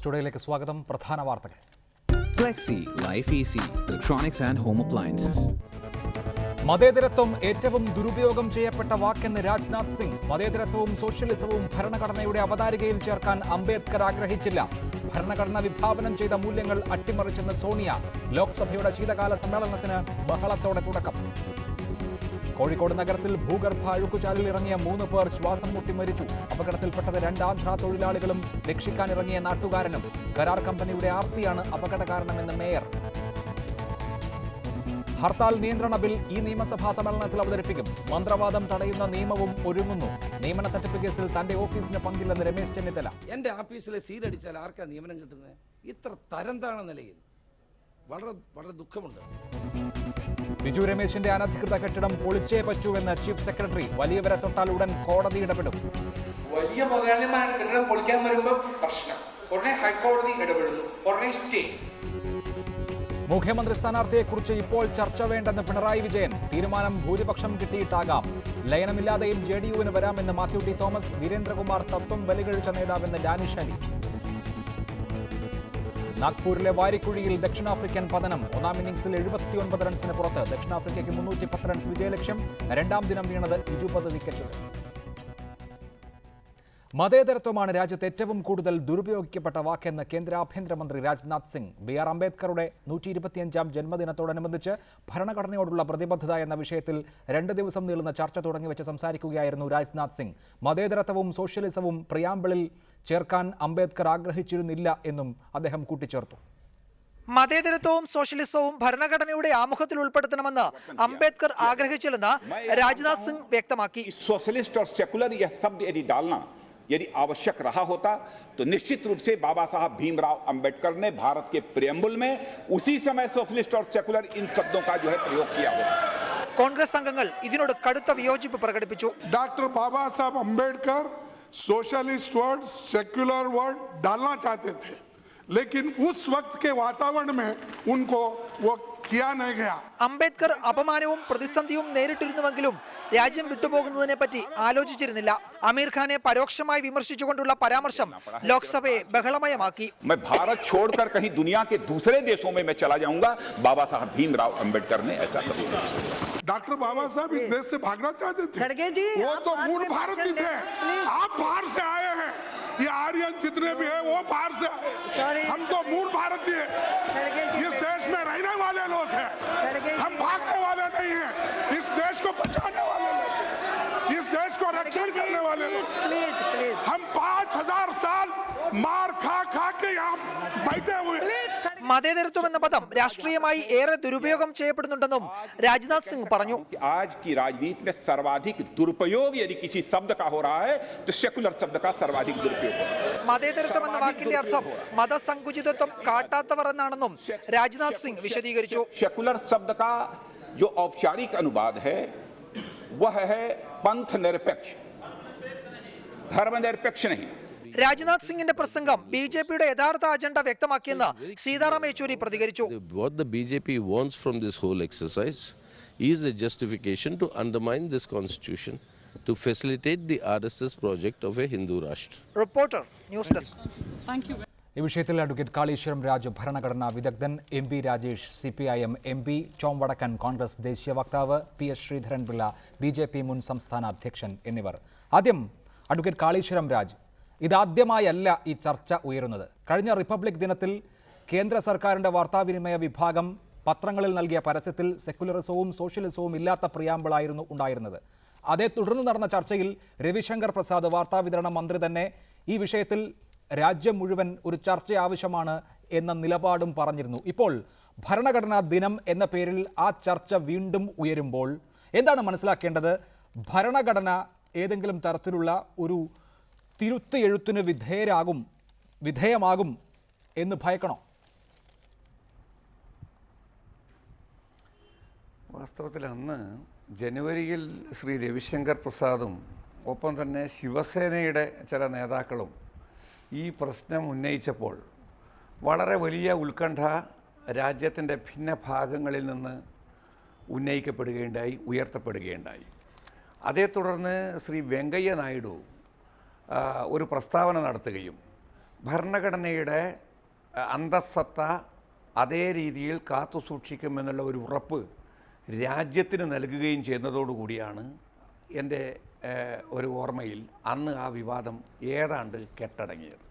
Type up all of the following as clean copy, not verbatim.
News ടുഡേയിലേക്ക് സ്വാഗതം. പ്രധാന വാർത്തകൾ. Flexi, Life Easy, Electronics and Home Appliances. മതേതരത്വം ഏറ്റവും ദുരുപയോഗം ചെയ്യപ്പെട്ട വാക്കെന്ന് രാജ്നാഥ് സിംഗ്. മതേതരത്വവും സോഷ്യലിസവും ഭരണഘടനയുടെ അവതാരികയിൽ ചേർക്കാൻ അംബേദ്കർ ആഗ്രഹിച്ചില്ല. ഭരണഘടന വിഭാവനം ചെയ്ത മൂല്യങ്ങൾ അട്ടിമറിച്ചെന്ന് സോണിയ. ലോക്സഭയുടെ ശീതകാല സമ്മേളനത്തിന് ബഹളത്തോടെ തുടക്കം. കോഴിക്കോട് നഗരത്തിൽ ഭൂഗർഭ അഴുക്കുചാലിൽ ഇറങ്ങിയ 3 പേർ ശ്വാസം മുട്ടി മരിച്ചു. അപകടത്തിൽപ്പെട്ടത് 2 ആന്ധ്ര തൊഴിലാളികളും രക്ഷിക്കാനിറങ്ങിയ നാട്ടുകാരനും. കരാർ കമ്പനിയുടെ ആർത്തിയാണ് അപകട കാരണമെന്ന് മേയർ. ഹർത്താൽ നിയന്ത്രണ ബിൽ ഈ നിയമസഭാ സമ്മേളനത്തിൽ അവതരിപ്പിക്കും. മന്ത്രവാദം തടയുന്ന നിയമവും ഒരുങ്ങുന്നു. നിയമന തട്ടിപ്പ് കേസിൽ തന്റെ ഓഫീസിന് പങ്കില്ലെന്ന് രമേശ് ചെന്നിത്തല. എന്റെ ഓഫീസിലെ സീലടിച്ചാൽ ആർക്കാ നിയമനം കിട്ടുന്നത്? ഇത്ര തരം താണ നിലയിൽ വളരെ ദുഃഖമുണ്ട്. ബിജു രമേശിന്റെ അനധികൃത കെട്ടിടം പൊളിച്ചേ പറ്റൂവെന്ന് ചീഫ് സെക്രട്ടറി. വലിയവരെ തൊട്ടാൽ ഉടൻ കോടതി ഇടപെടും. വലിയ മുതലാളിമാരുടെ കെട്ടിടം പൊളിക്കാൻ വരുമ്പോൾ പ്രശ്നം, ഉടനെ ഹൈക്കോടതി ഇടപെടുന്നു, ഉടനെ സ്റ്റേ. മുഖ്യമന്ത്രി സ്ഥാനാർത്ഥിയെക്കുറിച്ച് ഇപ്പോൾ ചർച്ച വേണ്ടെന്ന് പിണറായി വിജയൻ. തീരുമാനം ഭൂരിപക്ഷം കിട്ടിയിട്ടാകാം. ലയനമില്ലാതെയും ജെഡിയുവിന് വരാമെന്ന് മാത്യു ടി തോമസ്. വീരേന്ദ്രകുമാർ തത്വം ബലികഴിച്ച നേതാവെന്ന് ഡാനിഷ് അലി. നാഗ്പൂരിലെ വാരിക്കുഴിയിൽ ദക്ഷിണാഫ്രിക്കൻ പതനം. ഒന്നാം ഇന്നിംഗ്സിൽ 79 റൺസിന് പുറത്ത്. ദക്ഷിണാഫ്രിക്കയ്ക്ക് 310 റൺസ് വിജയലക്ഷ്യം. രണ്ടാം ദിനം വീണത് 20 വിക്കറ്റുകൾ. മതേതരത്വമാണ് രാജ്യത്ത് ഏറ്റവും കൂടുതൽ ദുരുപയോഗിക്കപ്പെട്ട വാക്കെന്ന് കേന്ദ്ര ആഭ്യന്തരമന്ത്രി രാജ്നാഥ് സിംഗ്. BR അംബേദ്കറുടെ 125ാം ജന്മദിനത്തോടനുബന്ധിച്ച് ഭരണഘടനയോടുള്ള പ്രതിബദ്ധത എന്ന വിഷയത്തിൽ 2 ദിവസം നീളുന്ന ചർച്ച തുടങ്ങിവെച്ച് സംസാരിക്കുകയായിരുന്നു രാജ്നാഥ് സിംഗ്. മതേതരത്വവും സോഷ്യലിസവും പ്രിയാമ്പിളിൽ ചേർക്കാൻ അംബേദ്കർ ആഗ്രഹിച്ചിരുന്നില്ല എന്നും അദ്ദേഹം കൂട്ടിച്ചേർത്തു. മതേതരത്വവും സോഷ്യലിസവും ഭരണഘടനയുടെ ആമുഖത്തിൽ ഉൾപ്പെടുത്തണമെന്ന് അംബേദ്കർ ആഗ്രഹിച്ചില്ലെന്ന് രാജ്നാഥ് സിംഗ് വ്യക്തമാക്കി. सोशलिस्ट और सेकुलर यह शब्द यदि आवश्यक रहा होता तो निश्चित रूप से बाबा साहब भीमराव अंबेडकर ने भारत के प्रियम्बल में उसी समय सोशलिस्ट और सेकुलर इन शब्दों का प्रयोग किया होता. കോൺഗ്രസ് അംഗങ്ങൾ ഇതിനോട് കടുത്ത വിയോജിപ്പ് പ്രകടിപ്പിച്ചു. डॉक्टर बाबा साहब Ambedkar socialist word, secular word डालना चाहते थे, लेकिन उस वक्त के वातावरण में उनको वो किया नहीं गया. അംബേദ്കർ അപമാനവും പ്രതിസന്ധിയും നേരിട്ടിരുന്നുവെങ്കിലും രാജ്യം വിട്ടുപോകുന്നതിനെ പറ്റി ആലോചിച്ചിരുന്നില്ല. അമീർ ഖാനെ പരോക്ഷമായി വിമർശിച്ചുകൊണ്ടുള്ള പരാമർശം ലോക്സഭയെ ബഹളമയമാക്കി. मैं भारत छोड़कर कहीं दुनिया के दूसरे देशों में मैं चला जाऊंगा, बाबा साहब भीमराव अंबेडकर ने ऐसा कभी नहीं. डॉक्टर बाबा साहब इस देश से भागना चाहते थे. वो तो मूल भारतीय थे. आप बाहर से आए हैं. ये आर्यन जितने भी है वो बाहर से आए. हम तो मूल भारतीय इस देश में रहने वाले लोग हैं. हम भागने वाले नहीं हैं. इस देश को बचाने वाले लोग, इस देश को रक्षण करने वाले लोग. हम 5000 साल मार खा के यहाँ बैठे हुए. മതേതരത്വം എന്ന പദം രാഷ്ട്രീയമായി ഏറെ ദുരുപയോഗം ചെയ്യപ്പെടുന്നുണ്ടെന്നും രാജ്നാഥ് സിംഗ് പറഞ്ഞു. आज की राजनीति में सर्वाधिक दुरुपयोग यदि किसी शब्द का हो रहा है तो सेकुलर शब्द का सर्वाधिक दुरुपयोग हो रहा है. മതേതരത്വം എന്ന വാക്കിന്റെ അർത്ഥം മതസങ്കുചിതത്വം കാട്ടാത്തവർ എന്നാണെന്നും രാജ്നാഥ് സിംഗ് വിശദീകരിച്ചു. सेकुलर शब्द का जो औपचारिक अनुवाद है वह है पंथ निरपेक्ष, धर्मनिरपेक्ष नहीं. രാജ്നാഥ് സിംഗിന്റെ പ്രസംഗം ബിജെപിയുടെ യഥാർത്ഥ അജണ്ട വ്യക്തമാക്കിയെന്ന് സീതാറാം യെച്ചൂരി പ്രതികരിച്ചു. What the BJP wants from this whole exercise is a justification to undermine this constitution to facilitate the RSS project of a Hindu Rashtra. Reporter, news desk. ഈ വിഷയത്തിൽ അഡ്വക്കേറ്റ് കാളീശ്വരം രാജു, ഭരണഘടനാ വിദഗ്ധൻ, MP Rajesh, CPIM MP, Tom വടക്കൻ, കോൺഗ്രസ് ദേശീയ വക്താവ്, PS Sreedharan Pillai, BJP മുൻ സംസ്ഥാന അധ്യക്ഷൻ എന്നിവർ. ആദ്യം അഡ്വക്കേറ്റ് കാളീശ്വരം രാജ്. ഇതാദ്യമായല്ല ഈ ചർച്ച ഉയരുന്നത്. കഴിഞ്ഞ റിപ്പബ്ലിക് ദിനത്തിൽ കേന്ദ്ര സർക്കാരിൻ്റെ വാർത്താവിനിമയ വിഭാഗം പത്രങ്ങളിൽ നൽകിയ പരസ്യത്തിൽ സെക്കുലറിസവും സോഷ്യലിസവും ഇല്ലാത്ത പ്രിയാമ്പിളായിരുന്നു ഉണ്ടായിരുന്നത്. അതേ തുടർന്ന് നടന്ന ചർച്ചയിൽ രവിശങ്കർ പ്രസാദ്, വാർത്താവിതരണ മന്ത്രി തന്നെ, ഈ വിഷയത്തിൽ രാജ്യം മുഴുവൻ ഒരു ചർച്ച ആവശ്യമാണ് എന്ന നിലപാടും പറഞ്ഞിരുന്നു. ഇപ്പോൾ ഭരണഘടനാ ദിനം എന്ന പേരിൽ ആ ചർച്ച വീണ്ടും ഉയരുമ്പോൾ എന്താണ് മനസ്സിലാക്കേണ്ടത്? ഭരണഘടന ഏതെങ്കിലും തരത്തിലുള്ള ഒരു തിരുത്ത് എഴുത്തിന് വിധേയമാകും എന്ന് ഭയക്കണോ? വാസ്തവത്തിൽ അന്ന് ജനുവരിയിൽ ശ്രീ രവിശങ്കർ പ്രസാദും ഒപ്പം തന്നെ ശിവസേനയുടെ ചില നേതാക്കളും ഈ പ്രശ്നം ഉന്നയിച്ചപ്പോൾ വളരെ വലിയ ഉത്കണ്ഠ രാജ്യത്തിൻ്റെ ഭിന്ന ഭാഗങ്ങളിൽ നിന്ന് ഉയർത്തപ്പെടുകയുണ്ടായി. അതേ തുടർന്ന് ശ്രീ വെങ്കയ്യ നായിഡു ഒരു പ്രസ്താവന നടത്തുകയും ഭരണഘടനയുടെ അന്തസ്സത്ത അതേ രീതിയിൽ കാത്തു സൂക്ഷിക്കുമെന്നുള്ള ഒരു ഉറപ്പ് രാജ്യത്തിന് നൽകുകയും ചെയ്യുന്നതോടുകൂടിയാണ് എൻ്റെ ഒരു ഓർമ്മയിൽ അന്ന് ആ വിവാദം ഏതാണ്ട് കെട്ടടങ്ങിയത്.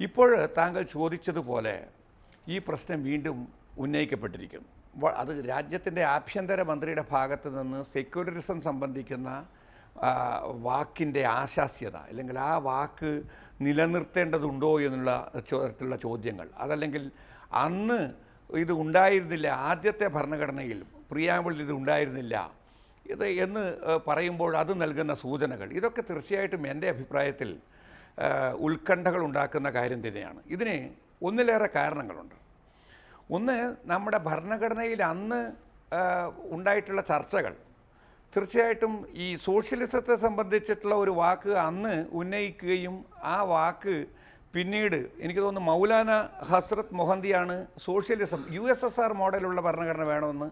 ഇപ്പോൾ താങ്കൾ ചോദിച്ചതുപോലെ ഈ പ്രശ്നം വീണ്ടും ഉന്നയിക്കപ്പെട്ടിരിക്കുന്നു. അത് രാജ്യത്തിൻ്റെ ആഭ്യന്തരമന്ത്രിയുടെ ഭാഗത്ത് നിന്ന് സെക്യുലറിസം സംബന്ധിക്കുന്ന വാക്കിൻ്റെ ആശാസ്യത, അല്ലെങ്കിൽ ആ വാക്ക് നിലനിർത്തേണ്ടതുണ്ടോ എന്നുള്ള തരത്തിലുള്ള ചോദ്യങ്ങൾ, അതല്ലെങ്കിൽ അന്ന് ഇത് ഉണ്ടായിരുന്നില്ല, ആദ്യത്തെ ഭരണഘടനയിൽ പ്രിയാമ്പിളിൽ ഇത് ഉണ്ടായിരുന്നില്ല എന്ന് പറയുമ്പോൾ അത് നൽകുന്ന സൂചനകൾ, ഇതൊക്കെ തീർച്ചയായിട്ടും എൻ്റെ അഭിപ്രായത്തിൽ ഉത്കണ്ഠകൾ ഉണ്ടാക്കുന്ന കാര്യം തന്നെയാണ്. ഇതിന് ഒന്നിലേറെ കാരണങ്ങളുണ്ട്. ഒന്ന്, നമ്മുടെ ഭരണഘടനയിൽ അന്ന് ഉണ്ടായിട്ടുള്ള ചർച്ചകൾ തീർച്ചയായിട്ടും ഈ സോഷ്യലിസത്തെ സംബന്ധിച്ചിട്ടുള്ള ഒരു വാക്ക് അന്ന് ഉന്നയിക്കുകയും ആ വാക്ക് പിന്നീട് എനിക്ക് തോന്നുന്നു മൗലാന ഹസ്രത്ത് മൊഹന്തിയാണ് സോഷ്യലിസം USSR മോഡലുള്ള ഭരണഘടന വേണമെന്ന്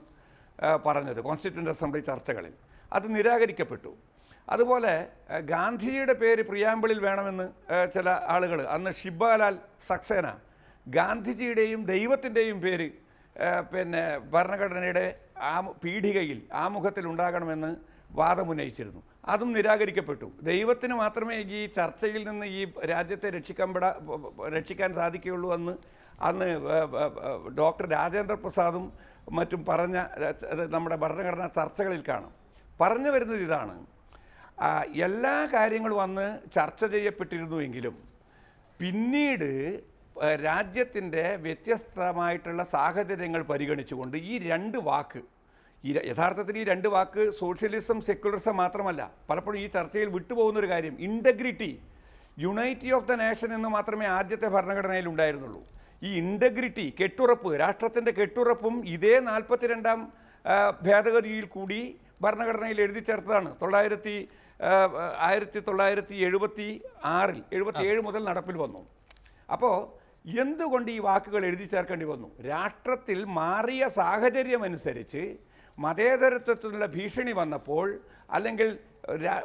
പറഞ്ഞത് കോൺസ്റ്റിറ്റ്യൂന്റ് അസംബ്ലി ചർച്ചകളിൽ. അത് നിരാകരിക്കപ്പെട്ടു. അതുപോലെ ഗാന്ധിജിയുടെ പേര് പ്രിയാമ്പിളിൽ വേണമെന്ന് ചില ആളുകൾ, അന്ന് ഷിബാലാൽ സക്സേന ഗാന്ധിജിയുടെയും ദൈവത്തിൻ്റെയും പേര് പിന്നെ ഭരണഘടനയുടെ പീഠികയിൽ ആമുഖത്തിൽ ഉണ്ടാകണമെന്ന് വാദമുന്നയിച്ചിരുന്നു. അതും നിരാകരിക്കപ്പെട്ടു. ദൈവത്തിന് മാത്രമേ ഈ ചർച്ചയിൽ നിന്ന് ഈ രാജ്യത്തെ രക്ഷിക്കാൻ സാധിക്കുകയുള്ളൂ അന്ന് ഡോക്ടർ രാജേന്ദ്ര പ്രസാദും മറ്റും പറഞ്ഞ നമ്മുടെ ഭരണഘടനാ ചർച്ചകളിൽ കാണാം. പറഞ്ഞു വരുന്നത് ഇതാണ്: എല്ലാ കാര്യങ്ങളും അന്ന് ചർച്ച ചെയ്യപ്പെട്ടിരുന്നുവെങ്കിലും പിന്നീട് രാജ്യത്തിൻ്റെ വ്യത്യസ്തമായിട്ടുള്ള സാഹചര്യങ്ങൾ പരിഗണിച്ചുകൊണ്ട് ഈ രണ്ട് വാക്ക്, യഥാർത്ഥത്തിൽ ഈ രണ്ട് വാക്ക് സോഷ്യലിസം സെക്യുലറിസം മാത്രമല്ല, പലപ്പോഴും ഈ ചർച്ചയിൽ വിട്ടുപോകുന്നൊരു കാര്യം, integrity, unity of the nation എന്ന് മാത്രമേ ആദ്യത്തെ ഭരണഘടനയിൽ ഉണ്ടായിരുന്നുള്ളൂ. ഈ ഇൻ്റഗ്രിറ്റി, കെട്ടുറപ്പ്, രാഷ്ട്രത്തിൻ്റെ കെട്ടുറപ്പും ഇതേ 42ാം ഭേദഗതിയിൽ കൂടി ഭരണഘടനയിൽ എഴുതി ചേർത്തതാണ്. 1977 മുതൽ നടപ്പിൽ വന്നു. അപ്പോൾ എന്തുകൊണ്ട് ഈ വാക്കുകൾ എഴുതി ചേർക്കേണ്ടി വന്നു? രാഷ്ട്രത്തിൽ മാറിയ സാഹചര്യമനുസരിച്ച് മതേതരത്വത്തിനുള്ള ഭീഷണി വന്നപ്പോൾ, അല്ലെങ്കിൽ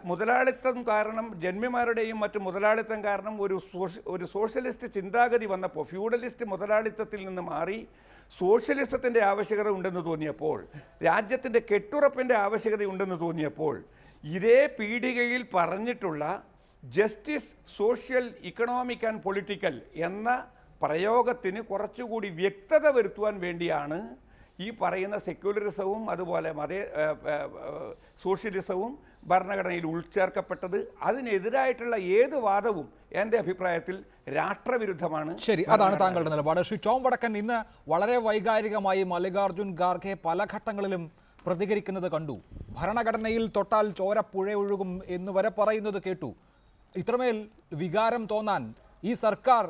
മുതലാളിത്തം കാരണം, ജന്മിമാരുടെയും മറ്റു മുതലാളിത്തം കാരണം ഒരു സോഷ്യലിസ്റ്റ് ചിന്താഗതി വന്നപ്പോൾ, ഫ്യൂഡലിസ്റ്റ് മുതലാളിത്തത്തിൽ നിന്ന് മാറി സോഷ്യലിസത്തിൻ്റെ ആവശ്യകത ഉണ്ടെന്ന് തോന്നിയപ്പോൾ, രാജ്യത്തിൻ്റെ കെട്ടുറപ്പിൻ്റെ ആവശ്യകത ഉണ്ടെന്ന് തോന്നിയപ്പോൾ, ഇതേ പീഠികയിൽ പറഞ്ഞിട്ടുള്ള justice, social, economic and political എന്ന പ്രയോഗത്തിന് കുറച്ചുകൂടി വ്യക്തത വരുത്തുവാൻ വേണ്ടിയാണ് ഈ പറയുന്ന സെക്യുലറിസവും അതുപോലെ സോഷ്യലിസവും ഭരണഘടനയിൽ ഉൾച്ചേർക്കപ്പെട്ടത്. അതിനെതിരായിട്ടുള്ള ഏത് വാദവും എൻ്റെ അഭിപ്രായത്തിൽ രാഷ്ട്രവിരുദ്ധമാണ്. ശരി, അതാണ് താങ്കളുടെ നിലപാട്. ശ്രീ ടോം വടക്കൻ, ഇന്ന് വളരെ വൈകാരികമായി മല്ലികാർജുൻ ഖാർഗെ പല ഘട്ടങ്ങളിലും പ്രതികരിക്കുന്നത് കണ്ടു. ഭരണഘടനയിൽ തൊട്ടാൽ ചോര പുഴ ഒഴുകും എന്ന് വരെ പറയുന്നത് കേട്ടു. ഇത്രമേൽ വികാരം തോന്നാൻ ഈ സർക്കാർ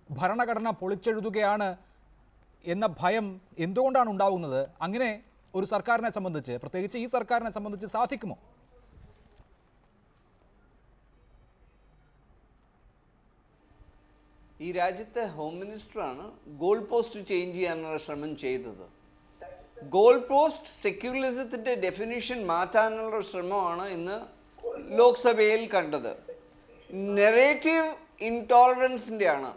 ഭരണഘടന പൊളിച്ചെഴുതുകയാണ് എന്ന ഭയം എന്തുകൊണ്ടാണ് ഉണ്ടാവുന്നത്? അങ്ങനെ ഒരു സർക്കാരിനെ സംബന്ധിച്ച്, പ്രത്യേകിച്ച് ഈ സർക്കാരിനെ സംബന്ധിച്ച് സാധിക്കുമോ? ഈ രാജ്യത്തെ ഹോം മിനിസ്റ്ററാണ് ഗോൾ പോസ്റ്റ് ചേഞ്ച് ചെയ്യാനുള്ള ശ്രമം ചെയ്തത്. ഗോൾ പോസ്റ്റ് സെക്യുലറിസത്തിൻ്റെ ഡെഫിനിഷൻ മാറ്റാനുള്ള ശ്രമമാണ് ഇന്ന് ലോക്സഭയിൽ കണ്ടത്. നെറേറ്റീവ് ഇൻടോളറൻസിൻ്റെ ആണ്.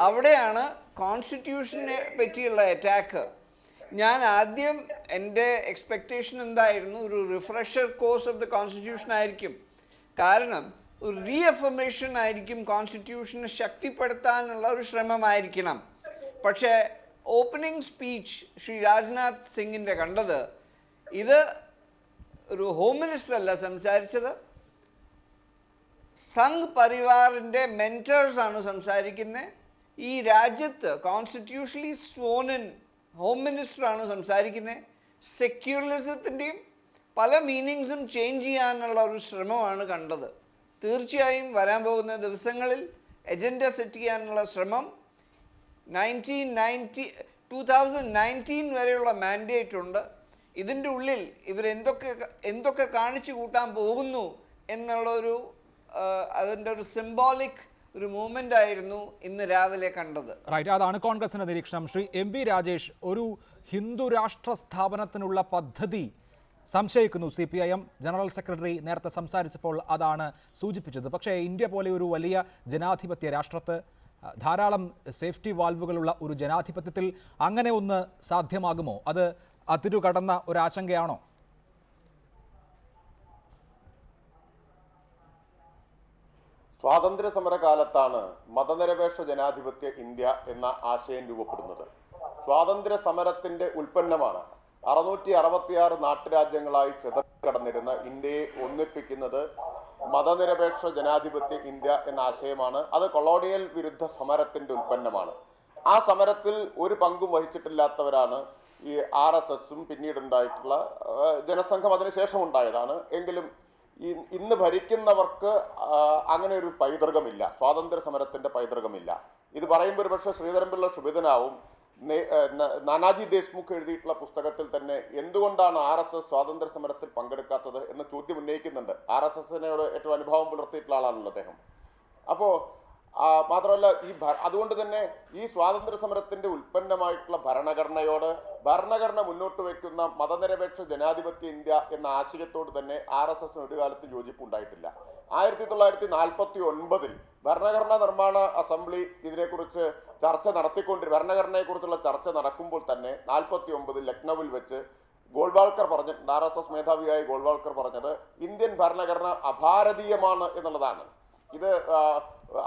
അവിടെയാണ് കോൺസ്റ്റിറ്റ്യൂഷനെ പറ്റിയുള്ള അറ്റാക്ക്. ഞാൻ ആദ്യം എൻ്റെ എക്സ്പെക്റ്റേഷൻ എന്തായിരുന്നു, ഒരു refresher course of the constitution ആയിരിക്കും. കാരണം ഒരു റീഅഫർമേഷൻ ആയിരിക്കും, കോൺസ്റ്റിറ്റ്യൂഷനെ ശക്തിപ്പെടുത്താനുള്ള ഒരു ശ്രമമായിരിക്കണം. പക്ഷേ ഓപ്പണിംഗ് സ്പീച്ച് ശ്രീ രാജ്നാഥ് സിംഗിൻ്റെ കണ്ടത്, ഇത് ഒരു ഹോം മിനിസ്റ്റർ അല്ല സംസാരിച്ചത്, സംഘ് പരിവാറിൻ്റെ മെൻറ്റേഴ്സാണ് സംസാരിക്കുന്നത്. ഈ രാജ്യത്ത് കോൺസ്റ്റിറ്റ്യൂഷണലി സ്വോണിൻ ഹോം മിനിസ്റ്ററാണ് സംസാരിക്കുന്നത്. സെക്യുലറിസത്തിൻ്റെയും പല മീനിങ്സും ചേഞ്ച് ചെയ്യാനുള്ള ഒരു ശ്രമമാണ് കണ്ടത്. തീർച്ചയായും വരാൻ പോകുന്ന ദിവസങ്ങളിൽ എജൻഡ സെറ്റ് ചെയ്യാനുള്ള ശ്രമം 2019 വരെയുള്ള മാൻഡേറ്റ് ഉണ്ട്. ഇതിൻ്റെ ഉള്ളിൽ ഇവരെന്തൊക്കെ കാണിച്ചു കൂട്ടാൻ പോകുന്നു എന്നുള്ളൊരു അതിൻ്റെ ഒരു സിംബോളിക് ഒരു മൂവ്മെൻ്റ് ആയിരുന്നു ഇന്ന് രാവിലെ കണ്ടത്. റൈറ്റ്, അതാണ് കോൺഗ്രസിന്റെ നിരീക്ഷണം. ശ്രീ MB രാജേഷ്, ഒരു ഹിന്ദു രാഷ്ട്ര സ്ഥാപനത്തിനുള്ള പദ്ധതി സംശയിക്കുന്നു CPIM. ജനറൽ സെക്രട്ടറി നേരത്തെ സംസാരിച്ചപ്പോൾ അതാണ് സൂചിപ്പിച്ചത്. പക്ഷേ ഇന്ത്യ പോലെ ഒരു വലിയ ജനാധിപത്യ രാഷ്ട്രത്ത് ധാരാളം സേഫ്റ്റി വാൽവുകളുള്ള ഒരു ജനാധിപത്യത്തിൽ അങ്ങനെ ഒന്ന് സാധ്യമാകുമോ? അത് അതിരുകടന്ന ഒരാശങ്കയാണോ? സ്വാതന്ത്ര്യ സമര കാലത്താണ് മതനിരപേക്ഷ ജനാധിപത്യ ഇന്ത്യ എന്ന ആശയം രൂപപ്പെടുന്നത്. സ്വാതന്ത്ര്യ സമരത്തിന്റെ ഉൽപ്പന്നമാണ് 666 നാട്ടുരാജ്യങ്ങളായി ചിതറിക്കടന്നിരുന്ന ഇന്ത്യയെ ഒന്നിപ്പിക്കുന്നത് മതനിരപേക്ഷ ജനാധിപത്യ ഇന്ത്യ എന്ന ആശയമാണ്. അത് കൊളോണിയൽ വിരുദ്ധ സമരത്തിന്റെ ഉൽപ്പന്നമാണ്. ആ സമരത്തിൽ ഒരു പങ്കും വഹിച്ചിട്ടില്ലാത്തവരാണ് ഈ RSSും പിന്നീടുണ്ടായിട്ടുള്ള ജനസംഘം അതിനുശേഷം ഉണ്ടായതാണ്. എങ്കിലും ഇന്ന് ഭരിക്കുന്നവർക്ക് അങ്ങനെ ഒരു പൈതൃകമില്ല, സ്വാതന്ത്ര്യ സമരത്തിന്റെ പൈതൃകമില്ല. ഇത് പറയുമ്പോൾ ഒരുപക്ഷെ ശ്രീധരൻപിള്ള ശുഭിതനാവും. നാനാജി ദേശ്മുഖ് എഴുതിയിട്ടുള്ള പുസ്തകത്തിൽ തന്നെ എന്തുകൊണ്ടാണ് RSS സ്വാതന്ത്ര്യ സമരത്തിൽ പങ്കെടുക്കാത്തത് എന്ന ചോദ്യം ഉന്നയിക്കുന്നുണ്ട്. RSSനോട് ഏറ്റവും അനുഭവം പുലർത്തിയിട്ടുള്ള ആളാണല്ലോ അദ്ദേഹം. അപ്പോൾ മാത്രമല്ല അതുകൊണ്ട് തന്നെ ഈ സ്വാതന്ത്ര്യ സമരത്തിന്റെ ഉൽപ്പന്നമായിട്ടുള്ള ഭരണഘടന മുന്നോട്ട് വയ്ക്കുന്ന മതനിരപേക്ഷ ജനാധിപത്യ ഇന്ത്യ എന്ന ആശയത്തോട് തന്നെ RSSന് ഒരു കാലത്ത് യോജിപ്പുണ്ടായിട്ടില്ല. 1949 ഭരണഘടനാ നിർമ്മാണ അസംബ്ലി ഇതിനെക്കുറിച്ച് ഭരണഘടനയെക്കുറിച്ചുള്ള ചർച്ച നടക്കുമ്പോൾ തന്നെ 49 ലക്നൌവിൽ വെച്ച് ഗോൾവാൾക്കർ പറഞ്ഞിട്ടുണ്ട്. RSS മേധാവിയായ ഗോൾവാൾക്കർ പറഞ്ഞത് ഇന്ത്യൻ ഭരണഘടന അഭാരതീയമാണ് എന്നുള്ളതാണ്. ഇത്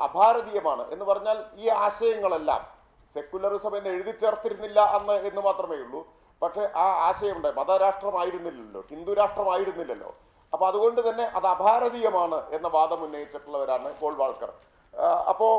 അഭാരതീയമാണ് എന്ന് പറഞ്ഞാൽ ഈ ആശയങ്ങളെല്ലാം സെക്യുലറിസം എന്ന് എഴുതി ചേർത്തിരുന്നില്ല അന്ന് എന്ന് മാത്രമേ ഉള്ളൂ. പക്ഷേ ആ ആശയമുണ്ട്. മതരാഷ്ട്രമായിരുന്നില്ലല്ലോ, ഹിന്ദു രാഷ്ട്രമായിരുന്നില്ലല്ലോ. അപ്പോൾ അതുകൊണ്ട് തന്നെ അത് അഭാരതീയമാണ് എന്ന വാദം ഉന്നയിച്ചിട്ടുള്ളവരാണ് ഗോൾവാൾക്കർ. അപ്പോൾ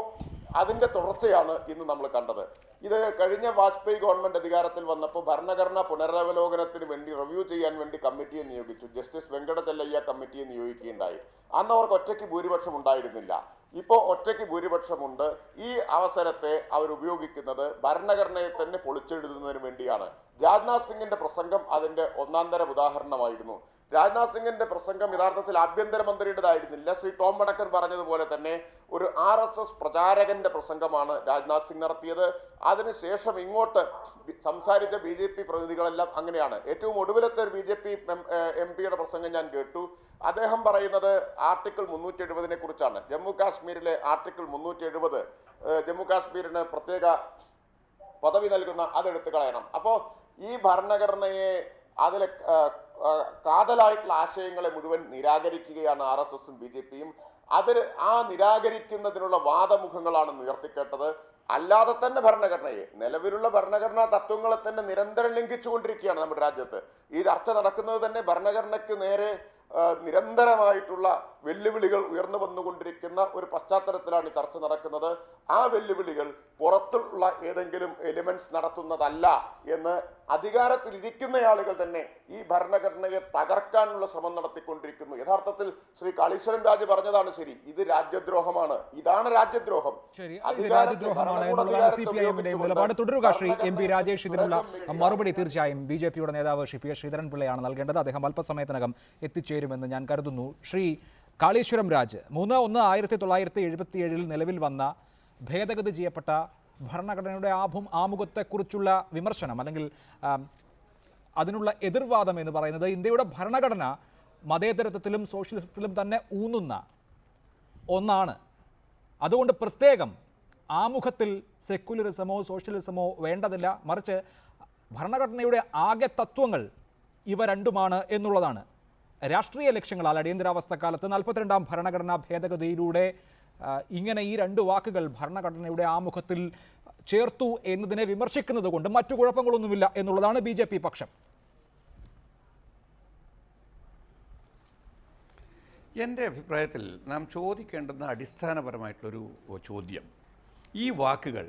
അതിൻ്റെ തുടർച്ചയാണ് ഇന്ന് നമ്മൾ കണ്ടത്. ഇത് കഴിഞ്ഞ വാജ്പേയി ഗവൺമെന്റ് അധികാരത്തിൽ വന്നപ്പോൾ ഭരണഘടന പുനരവലോകനത്തിന് വേണ്ടി റിവ്യൂ ചെയ്യാൻ വേണ്ടി കമ്മിറ്റിയെ നിയോഗിച്ചു. ജസ്റ്റിസ് വെങ്കടചെല്ലയ്യ കമ്മിറ്റിയെ നിയോഗിക്കുകയുണ്ടായി. അന്ന് അവർക്ക് ഒറ്റയ്ക്ക് ഭൂരിപക്ഷം ഉണ്ടായിരുന്നില്ല. ഇപ്പോൾ ഒറ്റയ്ക്ക് ഭൂരിപക്ഷമുണ്ട്. ഈ അവസരത്തെ അവരുപയോഗിക്കുന്നത് ഭരണഘടനയെ തന്നെ പൊളിച്ചെഴുതുന്നതിന് വേണ്ടിയാണ്. രാജ്നാഥ് സിംഗിന്റെ പ്രസംഗം അതിന്റെ ഒന്നാന്തരം ഉദാഹരണമായിരുന്നു. രാജ്നാഥ് സിംഗിന്റെ പ്രസംഗം യഥാർത്ഥത്തിൽ ആഭ്യന്തരമന്ത്രിയുടേതായിരുന്നില്ല. ശ്രീ ടോം വടക്കൻ പറഞ്ഞതുപോലെ തന്നെ ഒരു RSS പ്രചാരകന്റെ പ്രസംഗമാണ് രാജ്നാഥ് സിംഗ് നടത്തിയത്. അതിനുശേഷം ഇങ്ങോട്ട് സംസാരിച്ച BJP പ്രതിനിധികളെല്ലാം അങ്ങനെയാണ്. ഏറ്റവും ഒടുവിലത്തെ ഒരു BJP MP-യുടെ പ്രസംഗം ഞാൻ കേട്ടു. അദ്ദേഹം പറയുന്നത് ആർട്ടിക്കിൾ 370 കുറിച്ചാണ്. ജമ്മു കാശ്മീരിലെ ആർട്ടിക്കിൾ 370 ജമ്മു കാശ്മീരിന് പ്രത്യേക പദവി നൽകുന്ന അതെടുത്തു കളയണം. അപ്പോൾ ഈ ഭരണഘടനയെ അതിലെ കാതലായിട്ടുള്ള ആശയങ്ങളെ മുഴുവൻ നിരാകരിക്കുകയാണ് RSSും BJPയും. ആ നിരാകരിക്കുന്നതിനുള്ള വാദമുഖങ്ങളാണ് ഉയർത്തിക്കേട്ടത്. അല്ലാതെ തന്നെ നിലവിലുള്ള ഭരണഘടനാ തത്വങ്ങളെ തന്നെ നിരന്തരം ലംഘിച്ചുകൊണ്ടിരിക്കുകയാണ് നമ്മുടെ രാജ്യത്ത്. ഈ ചർച്ച നടക്കുന്നത് തന്നെ ഭരണഘടനയ്ക്ക് നേരെ നിരന്തരമായിട്ടുള്ള വെല്ലുവിളികൾ ഉയർന്നു വന്നുകൊണ്ടിരിക്കുന്ന ഒരു പശ്ചാത്തലത്തിലാണ് ചർച്ച നടക്കുന്നത്. ആ വെല്ലുവിളികൾ പുറത്തുള്ള ഏതെങ്കിലും എലിമെന്റ്സ് നടത്തുന്നതല്ല എന്ന് അധികാരത്തിലിരിക്കുന്ന ആളുകൾ തന്നെ ഈ ഭരണഘടനയെ തകർക്കാനുള്ള ശ്രമം നടത്തിക്കൊണ്ടിരിക്കുന്നു. യഥാർത്ഥത്തിൽ ശ്രീ കാളീശ്വരൻ രാജ് പറഞ്ഞതാണ് ശരി. ഇത് രാജ്യദ്രോഹമാണ്. ഇതാണ് രാജ്യദ്രോഹം. നിലപാട് തുടരുക. ശ്രീ MP രാജേഷ്, ഇതിനുള്ള മറുപടി തീർച്ചയായും BJPയുടെ നേതാവ് ശ്രീ PS ശ്രീധരൻപിള്ളയാണ് നൽകേണ്ടത്. അദ്ദേഹം അല്പസമയത്തിനകം എത്തിച്ചേരുമെന്ന് ഞാൻ കരുതുന്നു. ശ്രീ കാളീശ്വരം രാജ്, 3/1/1977 നിലവിൽ വന്ന ഭേദഗതി ചെയ്യപ്പെട്ട ഭരണഘടനയുടെ ആമുഖത്തെക്കുറിച്ചുള്ള വിമർശനം അല്ലെങ്കിൽ അതിനുള്ള എതിർവാദം എന്ന് പറയുന്നത് ഇന്ത്യയുടെ ഭരണഘടന മതേതരത്വത്തിലും സോഷ്യലിസത്തിലും തന്നെ ഊന്നുന്ന ഒന്നാണ്. അതുകൊണ്ട് പ്രത്യേകം ആമുഖത്തിൽ സെക്യുലറിസമോ സോഷ്യലിസമോ വേണ്ടതില്ല, മറിച്ച് ഭരണഘടനയുടെ ആകെ തത്വങ്ങൾ ഇവ രണ്ടുമാണ് എന്നുള്ളതാണ്. രാഷ്ട്രീയ ലക്ഷ്യങ്ങളാൽ അടിയന്തരാവസ്ഥക്കാലത്ത് 42ാം ഭരണഘടനാ ഭേദഗതിയിലൂടെ ഇങ്ങനെ ഈ രണ്ട് വാക്കുകൾ ഭരണഘടനയുടെ ആമുഖത്തിൽ ചേർത്തു എന്നതിനെ വിമർശിക്കുന്നത് കൊണ്ട് മറ്റു കുഴപ്പങ്ങളൊന്നുമില്ല എന്നുള്ളതാണ് BJP പക്ഷം. എൻ്റെ അഭിപ്രായത്തിൽ നാം ചോദിക്കേണ്ടുന്ന അടിസ്ഥാനപരമായിട്ടുള്ളൊരു ചോദ്യം, ഈ വാക്കുകൾ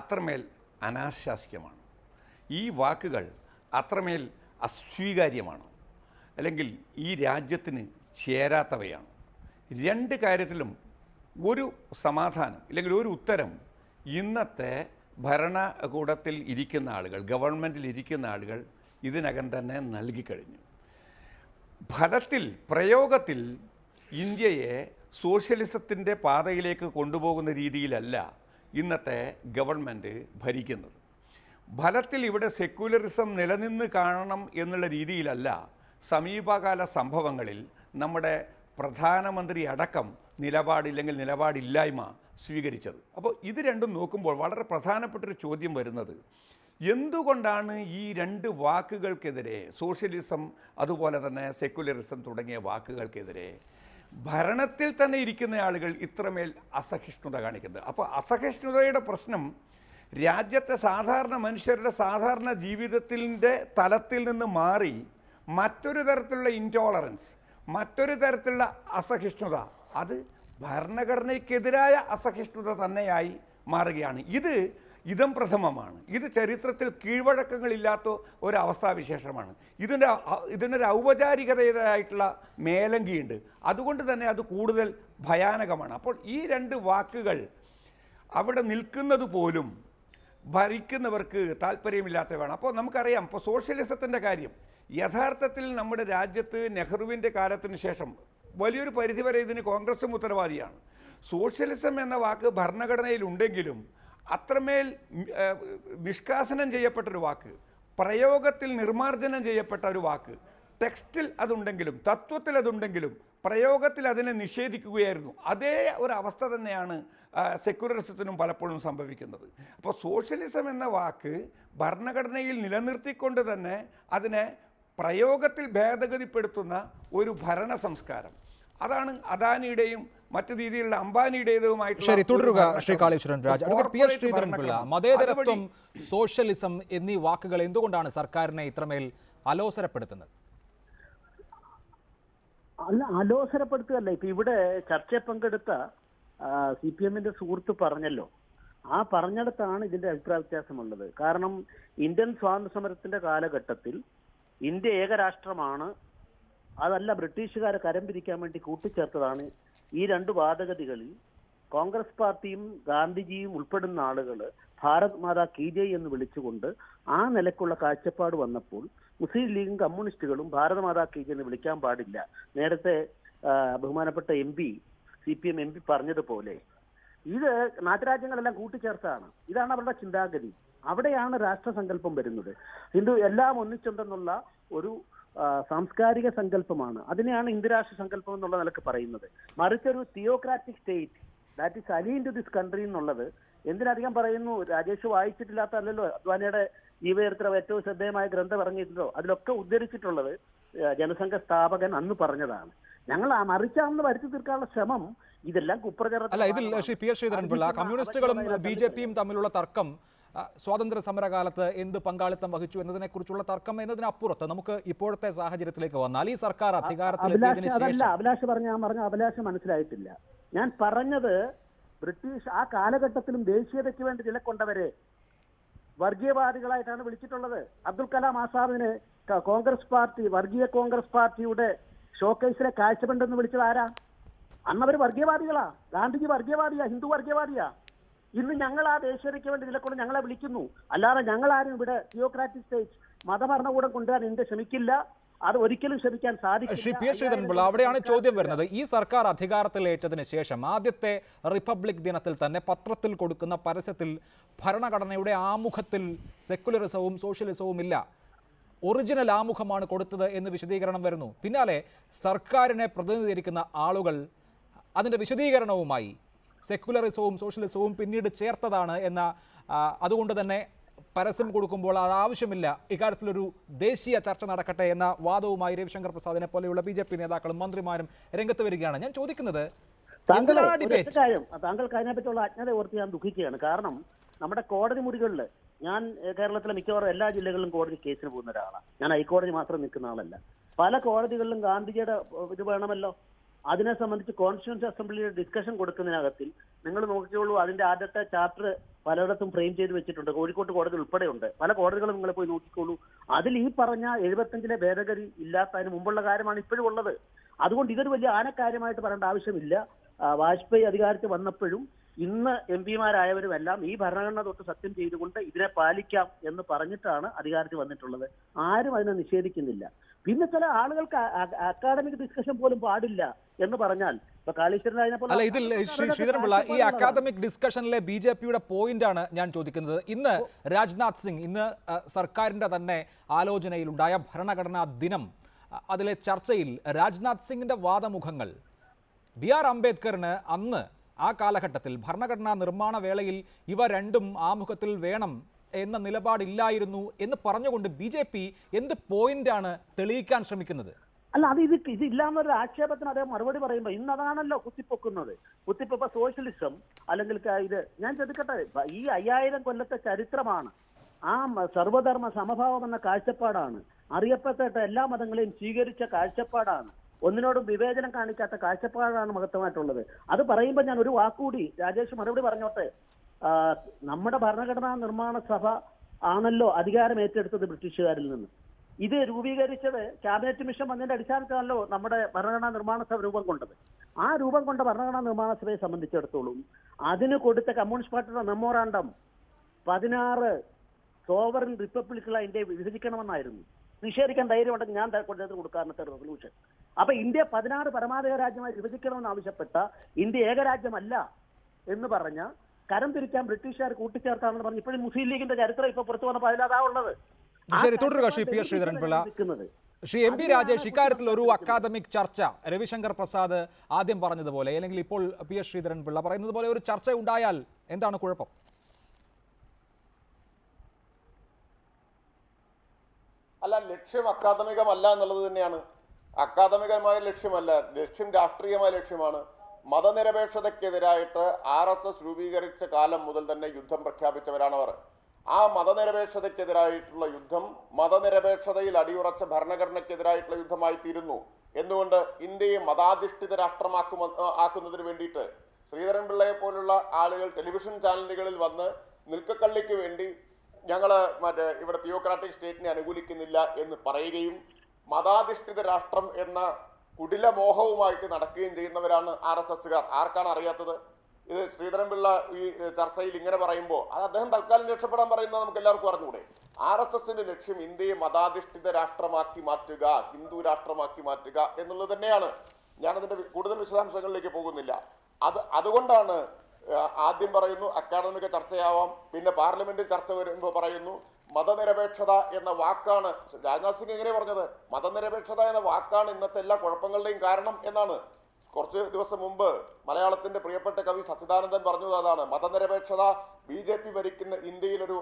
അത്രമേൽ അനാശാസ്യമാണ്, ഈ വാക്കുകൾ അത്രമേൽ അസ്വീകാര്യമാണ്, അല്ലെങ്കിൽ ഈ രാജ്യത്തിന് ചേരാത്തവയാണ്. രണ്ട് കാര്യത്തിലും ഒരു സമാധാനം ഇല്ലെങ്കിൽ ഒരു ഉത്തരം ഇന്നത്തെ ഭരണകൂടത്തിൽ ഇരിക്കുന്ന ആളുകൾ, ഗവൺമെൻറ്റിൽ ഇരിക്കുന്ന ആളുകൾ ഇതിനകം തന്നെ നൽകിക്കഴിഞ്ഞു. ഫലത്തിൽ പ്രയോഗത്തിൽ ഇന്ത്യയെ സോഷ്യലിസത്തിൻ്റെ പാതയിലേക്ക് കൊണ്ടുപോകുന്ന രീതിയിലല്ല ഇന്നത്തെ ഗവൺമെൻറ് ഭരിക്കുന്നത്. ഫലത്തിൽ ഇവിടെ സെക്യുലറിസം നിലനിന്ന് കാണണം എന്നുള്ള രീതിയിലല്ല സമീപകാല സംഭവങ്ങളിൽ നമ്മുടെ പ്രധാനമന്ത്രി അടക്കം നിലപാടില്ലെങ്കിൽ നിലപാടില്ലായ്മ സ്വീകരിച്ചത്. അപ്പോൾ ഇത് രണ്ടും നോക്കുമ്പോൾ വളരെ പ്രധാനപ്പെട്ടൊരു ചോദ്യം വരുന്നത്, എന്തുകൊണ്ടാണ് ഈ രണ്ട് വാക്കുകൾക്കെതിരെ, സോഷ്യലിസം അതുപോലെ തന്നെ സെക്യുലറിസം തുടങ്ങിയ വാക്കുകൾക്കെതിരെ ഭരണത്തിൽ തന്നെ ഇരിക്കുന്ന ആളുകൾ ഇത്രമേൽ അസഹിഷ്ണുത കാണിക്കുന്നത്? അപ്പോൾ അസഹിഷ്ണുതയുടെ പ്രശ്നം രാജ്യത്തെ സാധാരണ മനുഷ്യരുടെ സാധാരണ ജീവിതത്തിൻ്റെ തലത്തിൽ നിന്ന് മാറി മറ്റൊരു തരത്തിലുള്ള ഇൻടോളറൻസ്, മറ്റൊരു തരത്തിലുള്ള അസഹിഷ്ണുത, അത് ഭരണഘടനയ്ക്കെതിരായ അസഹിഷ്ണുത തന്നെയായി മാറുകയാണ്. ഇത് ഇതം പ്രഥമമാണ്. ഇത് ചരിത്രത്തിൽ കീഴ്വഴക്കങ്ങളില്ലാത്ത ഒരവസ്ഥാവിശേഷമാണ്. ഇതിനൊരു ഔപചാരികതയായിട്ടുള്ള മേലങ്കിയുണ്ട്. അതുകൊണ്ട് തന്നെ അത് കൂടുതൽ ഭയാനകമാണ്. അപ്പോൾ ഈ രണ്ട് വാക്കുകൾ അവിടെ നിൽക്കുന്നത് പോലും ഭരിക്കുന്നവർക്ക് താല്പര്യമില്ലാത്തവയാണ്. അപ്പോൾ നമുക്കറിയാം, ഇപ്പോൾ സോഷ്യലിസത്തിൻ്റെ കാര്യം യഥാർത്ഥത്തിൽ നമ്മുടെ രാജ്യത്ത് നെഹ്റുവിൻ്റെ കാലത്തിന് ശേഷം വലിയൊരു പരിധിവരെ ഇതിന് കോൺഗ്രസും ഉത്തരവാദിയാണ്. സോഷ്യലിസം എന്ന വാക്ക് ഭരണഘടനയിൽ ഉണ്ടെങ്കിലും അത്രമേൽ നിഷ്കാസനം ചെയ്യപ്പെട്ടൊരു വാക്ക്, പ്രയോഗത്തിൽ നിർമ്മാർജ്ജനം ചെയ്യപ്പെട്ട ഒരു വാക്ക്, ടെക്സ്റ്റിൽ അതുണ്ടെങ്കിലും തത്വത്തിൽ അതുണ്ടെങ്കിലും പ്രയോഗത്തിൽ അതിനെ നിഷേധിക്കുകയായിരുന്നു. അതേ ഒരു അവസ്ഥ തന്നെയാണ് സെക്യുലറിസത്തിനും പലപ്പോഴും സംഭവിക്കുന്നത്. അപ്പോൾ സോഷ്യലിസം എന്ന വാക്ക് ഭരണഘടനയിൽ നിലനിർത്തിക്കൊണ്ട് തന്നെ അതിനെ പ്രയോഗത്തിൽ ഭേദഗതിപ്പെടുത്തുന്ന ഒരു ഭരണ സംസ്കാരം, അതാണ് അദാനിയുടെയും മറ്റു രീതിയിലുള്ള അംബാനിയുടേതുമായിട്ടുള്ള. ശരി, തുടരുക Shri Kaleeswaran Raj. Advocate P. S. Sreedharan Pillai, മതേതരത്വം, സോഷ്യലിസം എന്നീ വാക്കുകൾ എന്തുകൊണ്ടാണ് സർക്കാരിനെ ഇത്രമേൽ അലോസരപ്പെടുത്തുന്നത്? അല്ല, അലോസരപ്പെടുത്തുകയല്ല. ഇപ്പൊ ഇവിടെ ചർച്ചയിൽ പങ്കെടുത്ത CPM-ന്റെ സുഹൃത്ത് പറഞ്ഞല്ലോ, ആ പറഞ്ഞിടത്താണ് ഇതിന്റെ അഭിപ്രായ വ്യത്യാസമുള്ളത്. കാരണം ഇന്ത്യൻ സ്വാതന്ത്ര്യ സമരത്തിന്റെ കാലഘട്ടത്തിൽ ഇന്ത്യ ഏകരാഷ്ട്രമാണ്, അതല്ല ബ്രിട്ടീഷുകാരെ കരം പിരിക്കാൻ വേണ്ടി കൂട്ടിച്ചേർത്തതാണ്. ഈ രണ്ട് വാദഗതികളിൽ കോൺഗ്രസ് പാർട്ടിയും ഗാന്ധിജിയും ഉൾപ്പെടുന്ന ആളുകൾ ഭാരത് മാതാ കീ ജയ് എന്ന് വിളിച്ചുകൊണ്ട് ആ നിലക്കുള്ള കാഴ്ചപ്പാട് വന്നപ്പോൾ മുസ്ലിം ലീഗും കമ്മ്യൂണിസ്റ്റുകളും ഭാരത മാതാ കീ ജയ് എന്ന് വിളിക്കാൻ പാടില്ല. നേരത്തെ ബഹുമാനപ്പെട്ട CPM MP പറഞ്ഞതുപോലെ ഇത് നാട്ടുരാജ്യങ്ങളെല്ലാം കൂട്ടിച്ചേർത്താണ്. ഇതാണ് അവരുടെ ചിന്താഗതി. അവിടെയാണ് രാഷ്ട്രസങ്കല്പം വരുന്നത്. ഹിന്ദു എല്ലാം ഒന്നിച്ചുണ്ടെന്നുള്ള ഒരു സാംസ്കാരിക സങ്കല്പമാണ്. അതിനെയാണ് ഹിന്ദുരാഷ്ട്ര സങ്കല്പം എന്നുള്ള നിലക്ക് പറയുന്നത്. മറിച്ചൊരു theocratic state that is alien to this country എന്നുള്ളത് എന്തിനധികം പറയുന്നു. രാജേഷ് വായിച്ചിട്ടില്ലാത്തല്ലോ അദ്വാനിയുടെ ജീവചരിത്രം ഏറ്റവും ശ്രദ്ധേയമായ ഗ്രന്ഥം ഇറങ്ങിയിട്ടുണ്ടോ, അതിലൊക്കെ ഉദ്ധരിച്ചിട്ടുള്ളത് ജനസംഘ സ്ഥാപകൻ അന്ന് പറഞ്ഞതാണ്. ഞങ്ങൾ ആ മറിച്ചാണെന്ന് വരുത്തി തീർക്കാനുള്ള ശ്രമം ഇതെല്ലാം കുപ്രചാരം. അല്ല, ഇതിൽ ശ്രീ പി. എസ്. ശ്രീധരൻപിള്ള, കമ്മ്യൂണിസ്റ്റുകളും BJP-യും തമ്മിലുള്ള തർക്കം സ്വാതന്ത്ര്യ സമരകാലത്ത് എന്ത് പങ്കാളിത്തം വഹിച്ചു എന്നതിനെക്കുറിച്ചുള്ള തർക്കം എന്നതിനപ്പുറത്ത് നമുക്ക് ഇപ്പോഴത്തെ സാഹചര്യത്തിലേക്ക് വന്നാൽ ഈ സർക്കാർ അധികാരത്തിലെത്തിയതിനു ശേഷം. അഭിലാഷ് ഞാൻ പറഞ്ഞ അഭിലാഷ് മനസ്സിലായിട്ടില്ല. ഞാൻ പറഞ്ഞത് ബ്രിട്ടീഷ് ആ കാലഘട്ടത്തിലും ദേശീയതയ്ക്ക് വേണ്ടി നിലക്കൊണ്ടവരെ വർഗീയവാദികളായിട്ടാണ് വിളിച്ചിട്ടുള്ളത്. അബ്ദുൽ കലാം ആസാദിന് കോൺഗ്രസ് പാർട്ടി, വർഗീയ കോൺഗ്രസ് പാർട്ടിയുടെ ഷോക്കേസിലെ കാഴ്ചബണ്ടെന്ന് വിളിച്ചത് ആരാ? അന്നവർ വർഗീയവാദികളാ. ഗാന്ധിജി വർഗീയവാദിയാ, ഹിന്ദു വർഗീയവാദിയാ. ഇന്ന് ഞങ്ങൾ ആ ദേശീയതയ്ക്ക് വേണ്ടി നിലക്കൊണ്ട് ഞങ്ങളെ വിളിക്കുന്നു. അല്ലാതെ ഞങ്ങളാരും ഇവിടെ തിയോക്രാറ്റിക് സ്റ്റേറ്റ് മതഭരണകൂടം കൊണ്ടുവരാൻ ഇന്ത്യ ശ്രമിക്കില്ല. അത് ഒരിക്കലും ശ്രമിക്കാൻ സാധിക്കില്ല. ശ്രീ പി. എസ്. ശ്രീധരൻപിള്ള, അവിടെയാണ് ചോദ്യം വരുന്നത്. ഈ സർക്കാർ അധികാരത്തിലേറ്റതിന് ശേഷം ആദ്യത്തെ റിപ്പബ്ലിക് ദിനത്തിൽ തന്നെ പത്രത്തിൽ കൊടുക്കുന്ന പരസ്യത്തിൽ ഭരണഘടനയുടെ ആമുഖത്തിൽ സെക്യുലറിസവും സോഷ്യലിസവും ഇല്ല, ഒറിജിനൽ ആമുഖമാണ് കൊടുത്തത് എന്ന് വിശദീകരണം വരുന്നു. പിന്നാലെ സർക്കാരിനെ പ്രതിനിധീകരിക്കുന്ന ആളുകൾ അതിൻ്റെ വിശദീകരണവുമായി സെക്യുലറിസവും സോഷ്യലിസവും പിന്നീട് ചേർത്തതാണ് എന്ന, അതുകൊണ്ട് തന്നെ പരസ്യം കൊടുക്കുമ്പോൾ അത് ആവശ്യമില്ല, ഇക്കാര്യത്തിലൊരു ദേശീയ ചർച്ച നടക്കട്ടെ എന്ന വാദവുമായി രവിശങ്കർ പ്രസാദിനെ പോലെയുള്ള BJP നേതാക്കളും മന്ത്രിമാരും രംഗത്ത് വരികയാണ്. ഞാൻ ചോദിക്കുന്നത്, താങ്കൾ അതിനെപ്പറ്റിയുള്ള അജ്ഞത ഓർത്ത് ഞാൻ ദുഃഖിക്കുകയാണ്. കാരണം നമ്മുടെ കോടതി മുറികളിൽ, ഞാൻ കേരളത്തിലെ മിക്കവാറും എല്ലാ ജില്ലകളിലും കോടതി കേസിന് പോകുന്ന ഒരാളാണ്. ഞാൻ ഹൈക്കോടതി മാത്രം നിൽക്കുന്ന ആളല്ല. പല കോടതികളിലും ഗാന്ധിജിയുടെ ഇത് വേണമല്ലോ. അതിനെ സംബന്ധിച്ച് കോൺസ്റ്റിറ്റ്യൂവൻസി അസംബ്ലിയുടെ ഡിസ്കഷൻ കൊടുക്കുന്നതിനകത്തിൽ നിങ്ങൾ നോക്കിക്കോളൂ, അതിന്റെ ആദ്യത്തെ ചാപ്റ്റർ പലയിടത്തും ഫ്രെയിം ചെയ്ത് വെച്ചിട്ടുണ്ട്. കോഴിക്കോട് കോടതി ഉൾപ്പെടെയുണ്ട്. പല കോടതികളും നിങ്ങൾ പോയി നോക്കിക്കോളൂ. അതിൽ ഈ പറഞ്ഞ 75-ലെ ഭേദഗതി ഇല്ലാത്തതിന് മുമ്പുള്ള കാര്യമാണ് ഇപ്പോഴും ഉള്ളത്. അതുകൊണ്ട് ഇതൊരു വലിയ ആനക്കാര്യമായിട്ട് പറയേണ്ട ആവശ്യമില്ല. വാജ്പേയി അധികാരത്തിൽ വന്നപ്പോഴും ഇന്ന് MP-മാരായവരും എല്ലാം ഈ ഭരണഘടന തൊട്ട് സത്യം ചെയ്തുകൊണ്ട് ഇതിനെ പാലിക്കാം എന്ന് പറഞ്ഞിട്ടാണ് അധികാരത്തിൽ വന്നിട്ടുള്ളത്. ആരും അതിനെ നിഷേധിക്കുന്നില്ല. പിന്നെ ചില ആളുകൾക്ക് അക്കാഡമിക് ഡിസ്കഷൻ പോലും പാടില്ല എന്ന് പറഞ്ഞാൽ ഇപ്പൊ അല്ല, ഇതിൽ ശ്രീധരൻപിള്ള, ഈ അക്കാദമിക് ഡിസ്കഷനിലെ BJP-യുടെ പോയിന്റാണ് ഞാൻ ചോദിക്കുന്നത്. ഇന്ന് രാജ്നാഥ് സിംഗ്, ഇന്ന് സർക്കാരിന്റെ തന്നെ ആലോചനയിലുണ്ടായ ഭരണഘടനാ ദിനം, അതിലെ ചർച്ചയിൽ രാജ്നാഥ് സിംഗിന്റെ വാദമുഖങ്ങൾ BR അംബേദ്കറിന് അന്ന് ആ കാലഘട്ടത്തിൽ ഭരണഘടനാ നിർമ്മാണ വേളയിൽ ഇവ രണ്ടും ആമുഖത്തിൽ വേണം എന്ന നിലപാടില്ലായിരുന്നു എന്ന് പറഞ്ഞുകൊണ്ട് BJP എന്ത് പോയിന്റാണ് തെളിയിക്കാൻ ശ്രമിക്കുന്നത്? അല്ല, അത് ഇതില്ലാന്നൊരു ആക്ഷേപത്തിന് അദ്ദേഹം മറുപടി പറയുമ്പോൾ ഇന്ന് അതാണല്ലോ കുത്തിപ്പൊക്കുന്നത്. കുത്തിപ്പൊപ്പ സോഷ്യലിസം അല്ലെങ്കിൽ ഇത് ഞാൻ ചോദിക്കട്ടെ, ഈ 5000 കൊല്ലത്തെ ചരിത്രമാണ്. ആ സർവധർമ്മ സമഭാവം എന്ന കാഴ്ചപ്പാടാണ്. അറിയപ്പെട്ട എല്ലാ മതങ്ങളെയും സ്വീകരിച്ച കാഴ്ചപ്പാടാണ്. ഒന്നിനോടും വിവേചനം കാണിക്കാത്ത കാഴ്ചപ്പാടാണ് മഹത്വമായിട്ടുള്ളത്. അത് പറയുമ്പോൾ ഞാൻ ഒരു വാക്കുകൂടി രാജേഷ് മറുപടി പറഞ്ഞോട്ടെ. നമ്മുടെ ഭരണഘടനാ നിർമ്മാണ സഭ ആണല്ലോ അധികാരം ഏറ്റെടുത്തത് ബ്രിട്ടീഷുകാരിൽ നിന്ന്. ഇത് രൂപീകരിച്ചത് ക്യാബിനറ്റ് മിഷൻ വന്നതിന്റെ അടിസ്ഥാനത്തിലാണല്ലോ നമ്മുടെ ഭരണഘടനാ നിർമ്മാണ സഭ രൂപം കൊണ്ടത്. ആ രൂപം കൊണ്ട ഭരണഘടനാ നിർമ്മാണ സഭയെ സംബന്ധിച്ചിടത്തോളം അതിന് കൊടുത്ത കമ്മ്യൂണിസ്റ്റ് പാർട്ടിയുടെ മെമ്മോറാണ്ടം 16 സോവറിൻ റിപ്പബ്ലിക്കുകളെ ഇന്ത്യയെ വിഭജിക്കണമെന്നായിരുന്നു. നിഷേധിക്കാൻ ധൈര്യമുണ്ടെങ്കിൽ ഞാൻ കൊടുക്കാറുണ്ട് റെസൊല്യൂഷൻ. അപ്പൊ ഇന്ത്യ 16 പരമാധികാര രാജ്യമായി വിഭജിക്കണമെന്ന് ആവശ്യപ്പെട്ട ഇന്ത്യ ഏകരാജ്യമല്ല എന്ന് പറഞ്ഞ കരം തിരിക്കാൻ ബ്രിട്ടീഷുകാർ കൂട്ടിച്ചേർത്താണെന്ന് പറഞ്ഞ് ഇപ്പോഴും മുസ്ലിം ലീഗിന്റെ ചരിത്രം ഇപ്പൊ പുറത്തു വന്നപ്പോൾ അതിലതാ ഉള്ളത്. ശരി, തുടരുക Shri P S Sreedharan Pillai. Shri M P Rajesh, ഇക്കാര്യത്തിൽ ഒരു അക്കാദമിക് ചർച്ച രവിശങ്കർ പ്രസാദ് ആദ്യം പറഞ്ഞതുപോലെ അല്ലെങ്കിൽ ഇപ്പോൾ പി എസ് ശ്രീധരൻപിള്ള പറയുന്നത് പോലെ ഒരു ചർച്ച ഉണ്ടായാൽ എന്താണ് കുഴപ്പം? അല്ല, ലക്ഷ്യം അക്കാദമികമല്ല എന്നുള്ളത് തന്നെയാണ്. അക്കാദമികമായ ലക്ഷ്യമല്ല, ലക്ഷ്യം രാഷ്ട്രീയമായ ലക്ഷ്യമാണ്. മതനിരപേക്ഷതയ്ക്കെതിരായിട്ട് RSS രൂപീകരിച്ച കാലം മുതൽ തന്നെ യുദ്ധം പ്രഖ്യാപിച്ചവരാണവർ. ആ മതനിരപേക്ഷതയ്ക്കെതിരായിട്ടുള്ള യുദ്ധം മതനിരപേക്ഷതയിൽ അടിയുറച്ച ഭരണഘടനയ്ക്കെതിരായിട്ടുള്ള യുദ്ധമായി തീരുന്നു. എന്തുകൊണ്ട്? ഇന്ത്യയെ മതാധിഷ്ഠിത രാഷ്ട്രമാക്കുന്നതിന് വേണ്ടിയിട്ട് ശ്രീധരൻപിള്ളയെ പോലുള്ള ആളുകൾ ടെലിവിഷൻ ചാനലുകളിൽ വന്ന് നിൽക്കക്കള്ളിക്ക് വേണ്ടി ഞങ്ങൾ ഇവിടെ തിയോക്രാറ്റിക് സ്റ്റേറ്റിനെ അനുകൂലിക്കുന്നില്ല എന്ന് പറയുകയും മതാധിഷ്ഠിത രാഷ്ട്രം എന്ന കുടിലമോഹവുമായിട്ട് നടക്കുകയും ചെയ്യുന്നവരാണ് RSSകാർ. ആർക്കാണ് അറിയാത്തത്? ഇത് ശ്രീധരൻപിള്ള ഈ ചർച്ചയിൽ ഇങ്ങനെ പറയുമ്പോൾ അത് അദ്ദേഹം തൽക്കാലം രക്ഷപ്പെടാൻ പറയുന്നത് നമുക്ക് എല്ലാവർക്കും അറിഞ്ഞുകൂടെ? RSSന്റെ ലക്ഷ്യം ഇന്ത്യയെ മതാധിഷ്ഠിത രാഷ്ട്രമാക്കി മാറ്റുക, ഹിന്ദു രാഷ്ട്രമാക്കി മാറ്റുക എന്നുള്ളത് തന്നെയാണ്. ഞാനതിന്റെ കൂടുതൽ വിശദാംശങ്ങളിലേക്ക് പോകുന്നില്ല. അതുകൊണ്ടാണ് ആദ്യം പറയുന്നു അക്കാദമിക ചർച്ചയാവാം, പിന്നെ പാർലമെന്റിൽ ചർച്ച വരുമ്പോൾ പറയുന്നു മതനിരപേക്ഷത എന്ന വാക്കാണ്. രാജ്നാഥ് സിംഗ് എങ്ങനെ പറഞ്ഞത്? മതനിരപേക്ഷത എന്ന വാക്കാണ് ഇന്നത്തെ എല്ലാ കുഴപ്പങ്ങളുടെയും കാരണം എന്നാണ്. കുറച്ച് ദിവസം മുമ്പ് മലയാളത്തിന്റെ പ്രിയപ്പെട്ട കവി സച്ചിദാനന്ദൻ പറഞ്ഞത് അതാണ്. മതനിരപേക്ഷത BJP ഭരിക്കുന്ന ഇന്ത്യയിലൊരു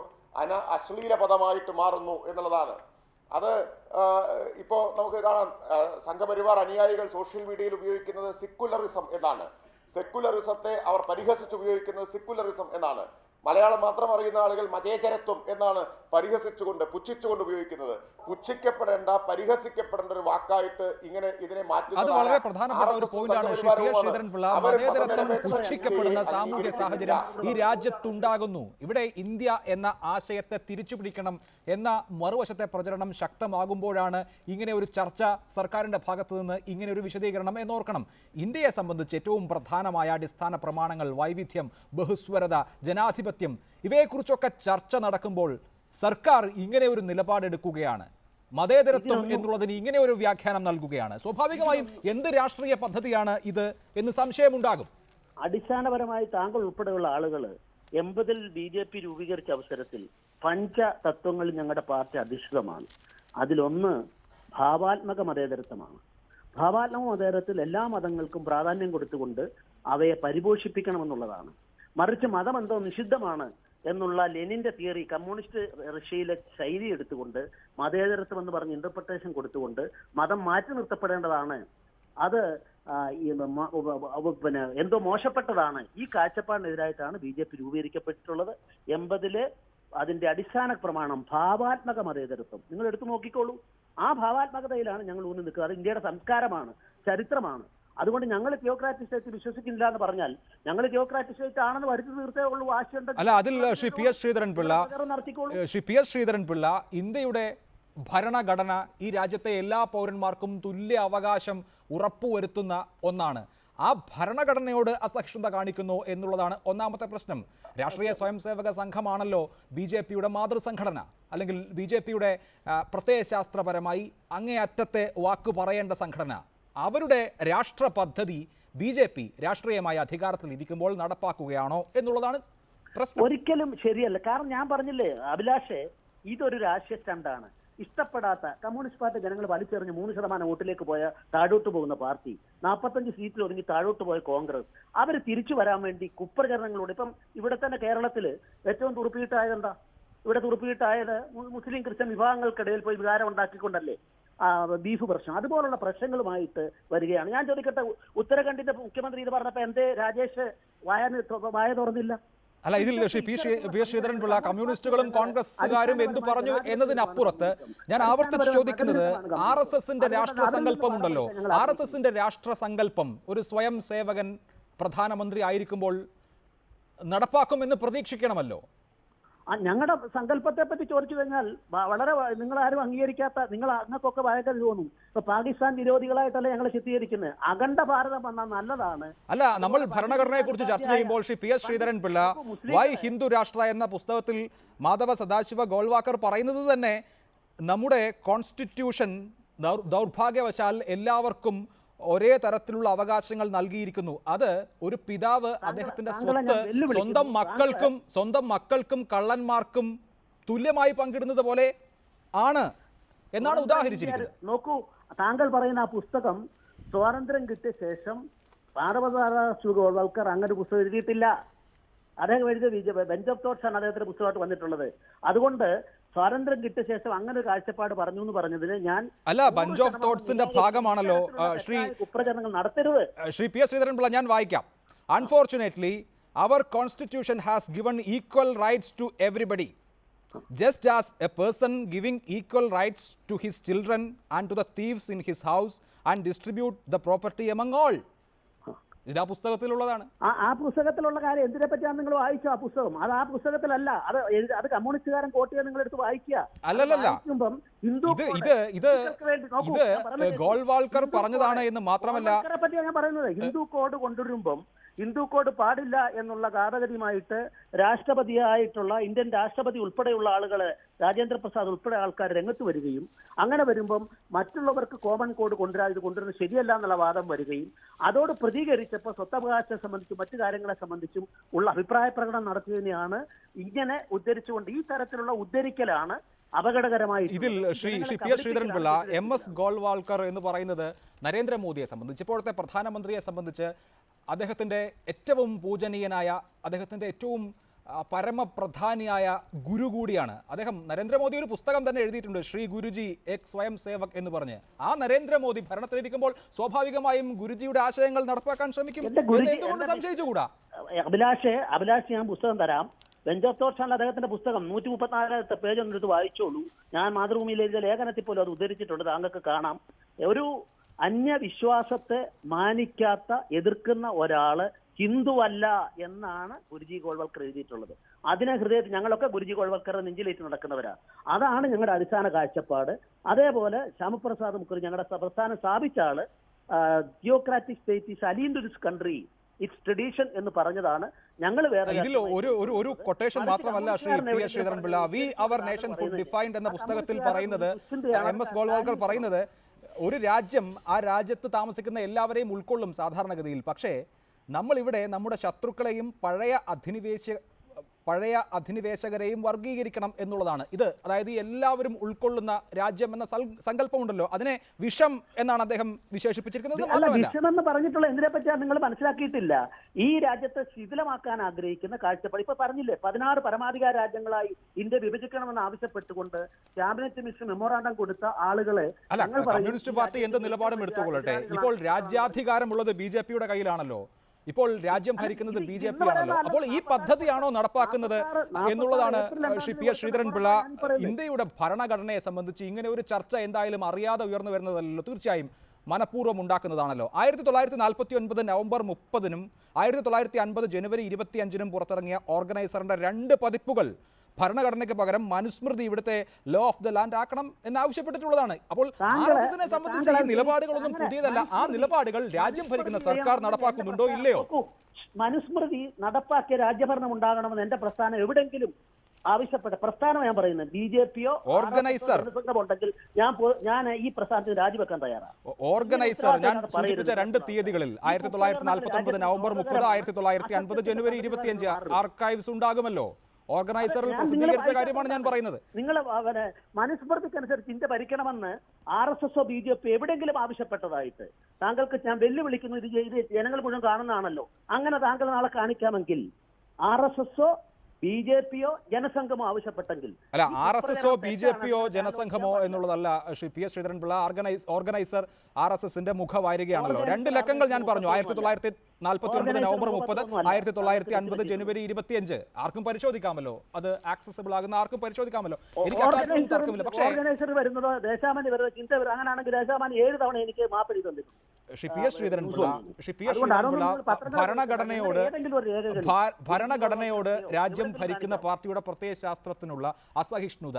അശ്ലീല പദമായിട്ട് മാറുന്നു എന്നുള്ളതാണ്. അത് ഇപ്പോൾ നമുക്ക് കാണാം. സംഘപരിവാർ അനുയായികൾ സോഷ്യൽ മീഡിയയിൽ ഉപയോഗിക്കുന്നത് സെക്യുലറിസം എന്നാണ്. സെക്യുലറിസത്തെ അവർ പരിഹസിച്ച് ഉപയോഗിക്കുന്നത് സെക്യുലറിസം എന്നാണ്. മലയാളം മാത്രം അറിയുന്ന ആളുകൾ മതേതരത്വം എന്നാണ് പരിഹസിച്ചുകൊണ്ട് പുച്ഛിച്ചുകൊണ്ട് ഉപയോഗിക്കുന്നത്. പുച്ഛിക്കപ്പെടേണ്ട, പരിഹസിക്കപ്പെടേണ്ട ഒരു വാക്കായിട്ട് ഇങ്ങനെ ഇതിനെ അത് വളരെ പ്രധാനപ്പെട്ട ഒരു പോയിന്റാണ് ശ്രീ പി എസ് ശ്രീധരൻപിള്ള. മതേതരത്വം പുച്ഛിക്കപ്പെടുന്ന സാമൂഹ്യ സാഹചര്യം ഈ രാജ്യത്തുണ്ടാകുന്നു. ഇവിടെ ഇന്ത്യ എന്ന ആശയത്തെ തിരിച്ചുപിടിക്കണം എന്ന മറുവശത്തെ പ്രചരണം ശക്തമാകുമ്പോഴാണ് ഇങ്ങനെ ഒരു ചർച്ച സർക്കാരിന്റെ ഭാഗത്തു നിന്ന് ഇങ്ങനെ ഒരു വിശദീകരണം എന്നോർക്കണം. ഇന്ത്യയെ സംബന്ധിച്ച് ഏറ്റവും പ്രധാനമായ അടിസ്ഥാന പ്രമാണങ്ങൾ, വൈവിധ്യം, ബഹുസ്വരത, ജനാധിപത്യം, ഇവയെക്കുറിച്ചൊക്കെ ചർച്ച നടക്കുമ്പോൾ സർക്കാർ ഇങ്ങനെ ഒരു നിലപാടെടുക്കുകയാണ്. മതേതരത്വം എന്നുള്ളതിന് ഇങ്ങനെ ഒരു വ്യാഖ്യാനം നൽകുകയാണ്. സ്വാഭാവികമായും എന്ത് രാഷ്ട്രീയ പദ്ധതിയാണ് ഇത് എന്ന് സംശയമുണ്ടാകും. അടിസ്ഥാനപരമായി താങ്കൾ ഉൾപ്പെടെയുള്ള ആളുകൾ 80-ൽ BJP രൂപീകരിച്ച അവസരത്തിൽ പഞ്ചതത്വങ്ങളിൽ ഞങ്ങളുടെ പാർട്ടി അധിഷ്ഠിതമാണ്. അതിലൊന്ന് ഭാവാത്മക മതേതരത്വമാണ്. ഭാവാത്മക മതേതരത്തിൽ എല്ലാ മതങ്ങൾക്കും പ്രാധാന്യം കൊടുത്തുകൊണ്ട് അവയെ പരിപോഷിപ്പിക്കണമെന്നുള്ളതാണ്. മറിച്ച് മതം എന്തോ നിഷിദ്ധമാണ് എന്നുള്ള ലെനിന്റെ തിയറി, കമ്മ്യൂണിസ്റ്റ് റഷ്യയിലെ ശൈലി എടുത്തുകൊണ്ട് മതേതരത്വം എന്ന് പറഞ്ഞ് ഇന്റർപ്രിട്ടേഷൻ കൊടുത്തുകൊണ്ട് മതം മാറ്റി നിർത്തപ്പെടേണ്ടതാണ്, അത് പിന്നെ എന്തോ മോശപ്പെട്ടതാണ്, ഈ കാഴ്ചപ്പാടിനെതിരായിട്ടാണ് BJP രൂപീകരിക്കപ്പെട്ടിട്ടുള്ളത്. 80-ല് അതിന്റെ അടിസ്ഥാന പ്രമാണം ഭാവാത്മക മതേതരത്വം. നിങ്ങൾ എടുത്തു നോക്കിക്കോളൂ. ആ ഭാവാത്മകതയിലാണ് ഞങ്ങൾ ഊന്നി നിൽക്കുന്നത്. അത് ഇന്ത്യയുടെ സംസ്കാരമാണ്, ചരിത്രമാണ്. അതുകൊണ്ട് ഞങ്ങൾ തിയോക്രാറ്റിക് സ്റ്റേറ്റ് വിശ്വസിക്കുന്നില്ല എന്ന് പറഞ്ഞാൽ ഞങ്ങൾ തിയോക്രാറ്റിക് സ്റ്റേറ്റ് ആണെന്ന് വരുത്തി തീർത്തേ ഉള്ളൂ. അല്ല, അതിൽ ശ്രീ പി എസ് ശ്രീധരൻപിള്ള ഇന്ത്യയുടെ ഭരണഘടന ഈ രാജ്യത്തെ എല്ലാ പൗരന്മാർക്കും തുല്യ അവകാശം ഉറപ്പുവരുത്തുന്ന ഒന്നാണ്. ആ ഭരണഘടനയോട് അസഹിഷ്ണുത കാണിക്കുന്നു എന്നുള്ളതാണ് ഒന്നാമത്തെ പ്രശ്നം. രാഷ്ട്രീയ സ്വയംസേവക സംഘമാണല്ലോ BJPയുടെ മാതൃസംഘടന, അല്ലെങ്കിൽ BJPയുടെ പ്രത്യയശാസ്ത്രപരമായി അങ്ങേയറ്റത്തെ വാക്ക് പറയേണ്ട സംഘടന. അവരുടെ രാഷ്ട്ര പദ്ധതി BJP രാഷ്ട്രീയമായ അധികാരത്തിൽ ഇരിക്കുമ്പോൾ നടപ്പാക്കുകയാണോ എന്നുള്ളതാണ് പ്രശ്നം. ഒരിക്കലും ശരിയല്ല. കാരണം ഞാൻ പറഞ്ഞില്ലേ അഭിലാഷേ, ഇതൊരു രാഷ്ട്രീയ സ്റ്റണ്ടാണ്. ഇഷ്ടപ്പെടാത്ത കമ്മ്യൂണിസ്റ്റ് പാർട്ടി ജനങ്ങൾ വലിച്ചെറിഞ്ഞ് 3% വോട്ടിലേക്ക് പോയ താഴോട്ട് പോകുന്ന പാർട്ടി, 45 സീറ്റിൽ ഒതുങ്ങി താഴോട്ട് പോയ കോൺഗ്രസ്, അവർ തിരിച്ചു വരാൻ വേണ്ടി കുപ്രചരണങ്ങളോട് ഇപ്പം ഇവിടെ തന്നെ കേരളത്തിൽ ഏറ്റവും തുറുപ്പിയിട്ടായത് എന്താ? ഇവിടെ തുറുപ്പിയിട്ടായത് മുസ്ലിം ക്രിസ്ത്യൻ വിഭാഗങ്ങൾക്കിടയിൽ പോയി വികാരം ഉണ്ടാക്കിക്കൊണ്ടല്ലേ ബീഫ് പ്രശ്നം. അതുപോലുള്ള പ്രശ്നങ്ങളുമായിട്ട് വരികയാണ്. ഞാൻ ചോദിക്കട്ടെ, ഉത്തരാഖണ്ഡിന്റെ മുഖ്യമന്ത്രി ഇത് പറഞ്ഞപ്പോ എന്തേ രാജേഷ് വായ തുറന്നില്ല? അല്ല, ഇതിൽ ശ്രീ പി എസ് ശ്രീധരൻപിള്ള കമ്മ്യൂണിസ്റ്റുകളും കോൺഗ്രസുകാരും എന്തു പറഞ്ഞു എന്നതിനപ്പുറത്ത് ഞാൻ ആവർത്തിച്ച് ചോദിക്കുന്നത്, RSSന്റെ രാഷ്ട്രസങ്കല്പം ഉണ്ടല്ലോ, RSSന്റെ രാഷ്ട്രസങ്കല്പം ഒരു സ്വയം സേവകൻ പ്രധാനമന്ത്രി ആയിരിക്കുമ്പോൾ നടപ്പാക്കുമെന്ന് പ്രതീക്ഷിക്കണമല്ലോ. ഞങ്ങളുടെ സങ്കല്പത്തെ പറ്റി ചോദിച്ചു കഴിഞ്ഞാൽ വളരെ നിങ്ങളാരും അംഗീകരിക്കാത്ത, അങ്ങക്കൊക്കെ ഭയങ്കര തോന്നും. ഇപ്പൊ പാകിസ്ഥാൻ വിരോധികളായിട്ടല്ല ഞങ്ങൾ ചിത്രീകരിക്കുന്നത്. അഖണ്ഡ ഭാരതം വന്നാൽ നല്ലതാണ്. അല്ല, നമ്മൾ ഭരണഘടനയെ കുറിച്ച് ചർച്ച ചെയ്യുമ്പോൾ Shri P S Sreedharan Pillai Y Hindu രാഷ്ട്ര എന്ന പുസ്തകത്തിൽ മാധവ സദാശിവ ഗോൾവാക്കർ പറയുന്നത് തന്നെ നമ്മുടെ കോൺസ്റ്റിറ്റ്യൂഷൻ ദൗർഭാഗ്യവശാൽ എല്ലാവർക്കും ഒരേ തരത്തിലുള്ള അവകാശങ്ങൾ നൽകിയിരിക്കുന്നു. അത് ഒരു പിതാവ് അദ്ദേഹത്തിന്റെ സ്വത്ത് സ്വന്തം മക്കൾക്കും കള്ളന്മാർക്കും തുല്യമായി പങ്കിടുന്നത് പോലെ ആണ് എന്നാണ് ഉദാഹരിച്ചിരിക്കുന്നത്. നോക്കൂ, താങ്കൾ പറയുന്ന ആ പുസ്തകം സ്വാതന്ത്ര്യം കിട്ടിയ ശേഷം ഗോൾവാൾക്കർ അങ്ങനെ പുസ്തകം എഴുതിയിട്ടില്ല. അദ്ദേഹം എഴുതിയ ബെഞ്ച് ഓഫ് തോട്ട്സ് ആണ് അദ്ദേഹത്തിന്റെ പുസ്തകമായിട്ട് വന്നിട്ടുള്ളത്. അതുകൊണ്ട് സ്വാതന്ത്ര്യം കിട്ടിയ ശേഷം അങ്ങനെ ഒരു കാഴ്ചപ്പാട് പറഞ്ഞു എന്ന് പറഞ്ഞതിന് ഞാൻ അല്ല, ബഞ്ച് ഓഫ് തോട്ട്സിന്റെ ഭാഗമാണല്ലോ കുപ്രചരണങ്ങൾ നടത്തരുത്. ശ്രീ പി എസ് ശ്രീധരൻപിള്ള, ഞാൻ വായിക്കാം. Unfortunately our constitution has given equal rights to everybody, just as a person giving equal rights to his children and to the thieves in his house and distribute the property among all. ഇത് ആ പുസ്തകത്തിലുള്ളതാണ്. ആ പുസ്തകത്തിലുള്ള കാര്യം എന്തിനെ പറ്റിയാണ് നിങ്ങൾ വായിച്ചു? ആ പുസ്തകം അത് ആ പുസ്തകത്തിലല്ല, അത് കമ്മ്യൂണിസ്റ്റുകാരൻ കോട്ട് ചെയ്ത് നിങ്ങൾ എടുത്ത് വായിക്കുക. അല്ലല്ല, ഇത് ഗോൾവാൾക്കർ പറഞ്ഞതാണ് എന്ന് മാത്രമല്ല, പറ്റിയാണ് ഞാൻ പറയുന്നത്. ഹിന്ദു കോഡ് കൊണ്ടുവരുമ്പം ഹിന്ദു കോഡ് പാടില്ല എന്നുള്ള ഗാതഗതിയുമായിട്ട് രാഷ്ട്രപതിയായിട്ടുള്ള ഇന്ത്യൻ രാഷ്ട്രപതി ഉൾപ്പെടെയുള്ള ആളുകള്, രാജേന്ദ്ര പ്രസാദ് ഉൾപ്പെടെ ആൾക്കാർ രംഗത്ത് വരികയും അങ്ങനെ വരുമ്പം മറ്റുള്ളവർക്ക് കോമൺ കോഡ് കൊണ്ടുവരുന്നത് ശരിയല്ല എന്നുള്ള വാദം വരികയും അതോട് പ്രതികരിച്ചപ്പോൾ സ്വത്തവകാശത്തെ സംബന്ധിച്ചും മറ്റു കാര്യങ്ങളെ സംബന്ധിച്ചും ഉള്ള അഭിപ്രായ പ്രകടനം നടത്തിയതിനെയാണ് ഇങ്ങനെ ഉദ്ധരിച്ചുകൊണ്ട് ഈ തരത്തിലുള്ള ഉദ്ധരിക്കലാണ് അപകടകരമായി. ഇതിൽ Shri P S Sreedharan Pillai, MS Golwalkar എന്ന് പറയുന്നത് നരേന്ദ്രമോദിയെ സംബന്ധിച്ച്, ഇപ്പോഴത്തെ പ്രധാനമന്ത്രിയെ സംബന്ധിച്ച് അദ്ദേഹത്തിൻ്റെ ഏറ്റവും പൂജനീയനായ, അദ്ദേഹത്തിൻ്റെ ഏറ്റവും പരമപ്രധാനിയായ ഗുരു കൂടിയാണ് അദ്ദേഹം. നരേന്ദ്രമോദി ഒരു പുസ്തകം തന്നെ എഴുതിയിട്ടുണ്ട്, ശ്രീ ഗുരുജി എക് സ്വയം സേവക് എന്ന് പറഞ്ഞ്. ആ നരേന്ദ്രമോദി ഭരണത്തിലിരിക്കുമ്പോൾ സ്വാഭാവികമായും ഗുരുജിയുടെ ആശയങ്ങൾ നടപ്പാക്കാൻ ശ്രമിക്കും. എന്തുകൊണ്ട് സംശയിച്ചുകൂടാ? അഭിലാഷ്, ഞാൻ പുസ്തകം തരാം. ബെഞ്ച് ഓഫ് തോട്ട്സ് ആണ് അദ്ദേഹത്തിന്റെ പുസ്തകം. 134 പേജ് ഒന്നെടുത്ത് വായിച്ചോളൂ. ഞാൻ മാതൃഭൂമിയിൽ എഴുതിയ ലേഖനത്തിൽ പോലും അത് ഉദ്ധരിച്ചിട്ടുണ്ട്, താങ്കൾക്ക് കാണാം. ഒരു അന്യവിശ്വാസത്തെ മാനിക്കാത്ത, എതിർക്കുന്ന ഒരാള് ഹിന്ദുവല്ല എന്നാണ് ഗുരുജി ഗോൾവൽക്കർ എഴുതിയിട്ടുള്ളത്. അതിനെ ഹൃദയത്തിൽ ഞങ്ങളൊക്കെ ഗുരുജി ഗോൾവൽക്കറെ നെഞ്ചിലേറ്റ് നടക്കുന്നവരാണ്. അതാണ് ഞങ്ങളുടെ അടിസ്ഥാന കാഴ്ചപ്പാട്. അതേപോലെ ശ്യാമപ്രസാദ് മുഖർജി ഞങ്ങളുടെ പ്രസ്ഥാനം സ്ഥാപിച്ച ആള് theocratic state is alien to this country, it's tradition എന്ന് പറഞ്ഞതാണ്. ഞങ്ങൾ വേറെ ഇതിൽ ഒരു കൊട്ടേഷൻ മാത്രമല്ല Shri P S Sreedharan Pillai, V our nation could defined എന്ന പുസ്തകത്തിൽ പറയുന്നത്, MS ഗോൾവാൾക്കർ പറയുന്നത്, ഒരു രാജ്യം ആ രാജ്യത്ത് താമസിക്കുന്ന എല്ലാവരെയും ഉൾക്കൊള്ളും സാധാരണഗതിയിൽ. പക്ഷേ നമ്മളിവിടെ നമ്മുടെ ശത്രുക്കളെയും പഴയ അധിനിവേശകരെയും വർഗീകരിക്കണം എന്നുള്ളതാണ് ഇത്. അതായത് എല്ലാവരും ഉൾക്കൊള്ളുന്ന രാജ്യം എന്ന സങ്കല്പമുണ്ടല്ലോ, അതിനെ വിഷം എന്നാണ് അദ്ദേഹം വിശേഷിപ്പിച്ചിരിക്കുന്നത്. വിഷം എന്ന് പറഞ്ഞിട്ടുള്ള എന്തിനെ പറ്റിയാണ് നിങ്ങൾ മനസ്സിലാക്കിയിട്ടില്ല. ഈ രാജ്യത്തെ ശിഥിലമാക്കാൻ ആഗ്രഹിക്കുന്ന കാഴ്ചപ്പാട് ഇപ്പൊ പറഞ്ഞില്ലേ, 16 പരമാധികാര രാജ്യങ്ങളായി ഇന്ത്യ വിഭജിക്കണമെന്ന് ആവശ്യപ്പെട്ടുകൊണ്ട് ക്യാബിനറ്റ് മിനിസ്റ്റർ മെമ്മോറാണ്ടം കൊടുത്ത ആളുകളെ, കമ്മ്യൂണിസ്റ്റ് പാർട്ടി എന്ത് നിലപാടും എടുത്തുകൊള്ളട്ടെ, ഇപ്പോൾ രാജ്യാധികാരമുള്ളത് BJPയുടെ കയ്യിലാണല്ലോ. ഇപ്പോൾ രാജ്യം ഭരിക്കുന്നത് BJP ആണല്ലോ. അപ്പോൾ ഈ പദ്ധതിയാണോ നടപ്പാക്കുന്നത് എന്നുള്ളതാണ് ശ്രീ പി എസ് ശ്രീധരൻപിള്ള. ഇന്ത്യയുടെ ഭരണഘടനയെ സംബന്ധിച്ച് ഇങ്ങനെ ഒരു ചർച്ച എന്തായാലും അറിയാതെ ഉയർന്നു വരുന്നതല്ലോ, തീർച്ചയായും മനഃപൂർവ്വം ഉണ്ടാക്കുന്നതാണല്ലോ. 1949 നവംബർ 30-നും 1950 ജനുവരി 25-നും പുറത്തിറങ്ങിയ ഓർഗനൈസറിന്റെ 2 പതിപ്പുകൾ ഭരണഘടനയ്ക്ക് പകരം മനുസ്മൃതി ഇവിടുത്തെ ലോ ഓഫ് ദ ലാൻഡ് ആക്കണം എന്നാവശ്യപ്പെട്ടിട്ടുള്ളതാണ്. അപ്പോൾ RSSനെ സംബന്ധിച്ച ഈ നിലപാടുകളൊന്നും പുതിയതല്ല. ആ നിലപാടുകൾ രാജ്യം ഭരിക്കുന്ന സർക്കാർ നടപ്പാക്കുന്നുണ്ടോ ഇല്ലയോ? മനുസ്മൃതി നടപ്പാക്കിയ രാജ്യഭരണം ഉണ്ടാകണമെന്ന് എന്റെ പ്രസ്ഥാനം എവിടെങ്കിലും ആവശ്യപ്പെട്ട പ്രസ്ഥാനം ഞാൻ പറയുന്നത് BJPയോ ഓർഗനൈസർ ഉണ്ടെങ്കിൽ ഞാൻ ഈ പ്രസ്ഥാനത്തിന് രാജിവെക്കാൻ തയ്യാറാണ്. ഓർഗനൈസർ ഞാൻ സൂചിപ്പിച്ച 2 തീയതികളിൽ 1949 നവംബർ 30, 1950 ജനുവരി 25 ആർക്കൈവ്സ് ഉണ്ടാകുമല്ലോ. ഓർഗനൈസറിൽ പ്രസിദ്ധീകരിച്ച കാര്യമാണ് ഞാൻ പറയുന്നത്. നിങ്ങൾ മനുസ്മൃതിക്കനുസരിച്ച് ഇന്ത്യ ഭരിക്കണമെന്ന് RSSO BJP എവിടെയെങ്കിലും ആവശ്യപ്പെട്ടതായിട്ട് താങ്കൾക്ക് ഞാൻ വെല്ലുവിളിക്കുന്നു. ഇത് ജനങ്ങൾ മുഴുവൻ കാണുന്നതാണല്ലോ. അങ്ങനെ താങ്കൾ നാളെ കാണിക്കാമെങ്കിൽ RSSO BJPയോ ജനസംഘമോ ആവശ്യപ്പെട്ടെങ്കിൽ, അല്ല RSSO BJPയോ ജനസംഘമോ എന്നുള്ളതല്ല ശ്രീ PS ശ്രീധരൻപിള്ള. ഓർഗനൈസർ RSSന്റെ മുഖവാരികയാണല്ലോ. 2 ലക്കങ്ങൾ ഞാൻ പറഞ്ഞു. 1949 നവംബർ 30, 1950 ജനുവരി 25. ആർക്കും പരിശോധിക്കാമല്ലോ, അത് ആക്സസിബിൾ ആകുന്ന ആർക്കും പരിശോധിക്കാമല്ലോ. എനിക്ക് അക്കാര്യത്തിൽ തർക്കമില്ല. പക്ഷേ ഓർഗനൈസർ വരുന്നത് ദേശാമാനി വരുന്നത് ചിന്ത വരും. അങ്ങനെയാണെങ്കിൽ ദേശാമാനി 7 തവണ എനിക്ക് മാപ്പ് തന്നിട്ടുണ്ട്. ശ്രീ PS ശ്രീധരൻപിള്ള ഭരണഘടനയോട് രാജ്യം ഭരിക്കുന്ന പാർട്ടിയുടെ പ്രത്യയശാസ്ത്രത്തിനുള്ള അസഹിഷ്ണുത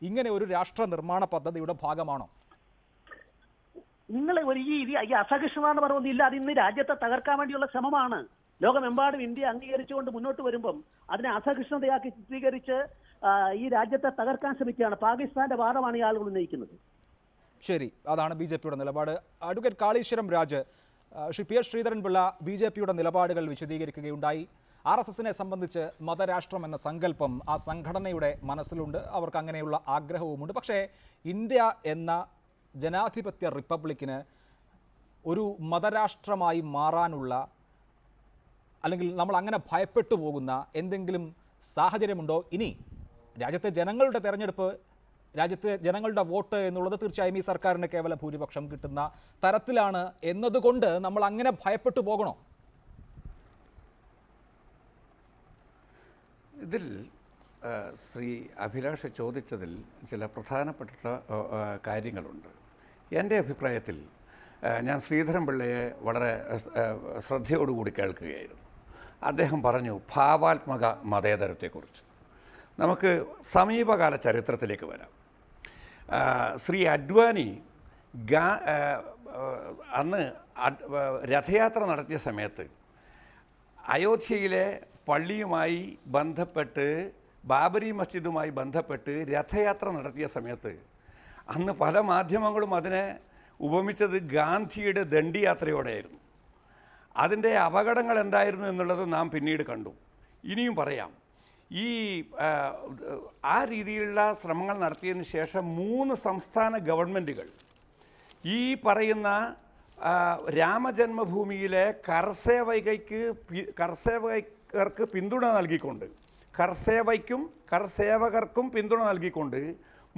ഇങ്ങനെ ഒരു രാഷ്ട്ര നിർമ്മാണ പദ്ധതിയുടെ ഭാഗമാണോ? നിങ്ങൾ ഈ അസഹിഷ്ണുത എന്ന് പറയുന്നില്ല. അത് ഇന്ന് രാജ്യത്തെ തകർക്കാൻ വേണ്ടിയുള്ള ശ്രമമാണ്. ലോകമെമ്പാടും ഇന്ത്യ അംഗീകരിച്ചുകൊണ്ട് മുന്നോട്ട് വരുമ്പം അതിനെ അസഹിഷ്ണുതയാക്കി ചിത്രീകരിച്ച് ഈ രാജ്യത്തെ തകർക്കാൻ ശ്രമിക്കുകയാണ്. പാകിസ്ഥാന്റെ വാദമാണ് ഈ ആളുകൾ ഉന്നയിക്കുന്നത്. ശരി, അതാണ് BJPയുടെ നിലപാട്. അഡ്വക്കേറ്റ് കാളീശ്വരം രാജ്, ശ്രീ PS ശ്രീധരൻപിള്ള BJPയുടെ നിലപാടുകൾ വിശദീകരിക്കുകയുണ്ടായി. RSSനെ സംബന്ധിച്ച് മതരാഷ്ട്രം എന്ന സങ്കല്പം ആ സംഘടനയുടെ മനസ്സിലുണ്ട്, അവർക്ക് അങ്ങനെയുള്ള ആഗ്രഹവുമുണ്ട്. പക്ഷേ ഇന്ത്യ എന്ന ജനാധിപത്യ റിപ്പബ്ലിക്കിന് ഒരു മതരാഷ്ട്രമായി മാറാനുള്ള, അല്ലെങ്കിൽ നമ്മൾ അങ്ങനെ ഭയപ്പെട്ടു പോകുന്ന എന്തെങ്കിലും സാഹചര്യമുണ്ടോ? ഇനി രാജ്യത്തെ ജനങ്ങളുടെ തെരഞ്ഞെടുപ്പ്, രാജ്യത്തെ ജനങ്ങളുടെ വോട്ട് എന്നുള്ളത് തീർച്ചയായും ഈ സർക്കാരിന് കേവല ഭൂരിപക്ഷം കിട്ടുന്ന തരത്തിലാണ് എന്നതുകൊണ്ട് നമ്മൾ അങ്ങനെ ഭയപ്പെട്ടു പോകണോ? ഇതിൽ ശ്രീ അഭിലാഷ് ചോദിച്ചതിൽ ചില പ്രധാനപ്പെട്ട കാര്യങ്ങളുണ്ട്. എൻ്റെ അഭിപ്രായത്തിൽ ഞാൻ ശ്രീധരൻപിള്ളയെ വളരെ ശ്രദ്ധയോടുകൂടി കേൾക്കുകയായിരുന്നു. അദ്ദേഹം പറഞ്ഞു ഭാവാത്മക മതേതരത്തെക്കുറിച്ച്. നമുക്ക് സമീപകാല ചരിത്രത്തിലേക്ക് വരാം. ശ്രീ അഡ്വാനി അന്ന് രഥയാത്ര നടത്തിയ സമയത്ത് അയോധ്യയിലെ പള്ളിയുമായി ബന്ധപ്പെട്ട്, ബാബരി മസ്ജിദുമായി ബന്ധപ്പെട്ട് രഥയാത്ര നടത്തിയ സമയത്ത് അന്ന് പല മാധ്യമങ്ങളും അതിനെ ഉപമിച്ചത് ഗാന്ധിയുടെ ദണ്ഡിയാത്രയോടെയായിരുന്നു. അതിൻ്റെ അപകടങ്ങൾ എന്തായിരുന്നു എന്നുള്ളത് നാം പിന്നീട് കണ്ടു. ഇനിയും പറയാം. ഈ ആ രീതിയിലുള്ള ശ്രമങ്ങൾ നടത്തിയതിന് ശേഷം 3 സംസ്ഥാന ഗവൺമെൻറ്റുകൾ ഈ പറയുന്ന രാമജന്മഭൂമിയിലെ കർസേവകർക്ക് പിന്തുണ നൽകിക്കൊണ്ട്, കർസേവകർക്കും പിന്തുണ നൽകിക്കൊണ്ട്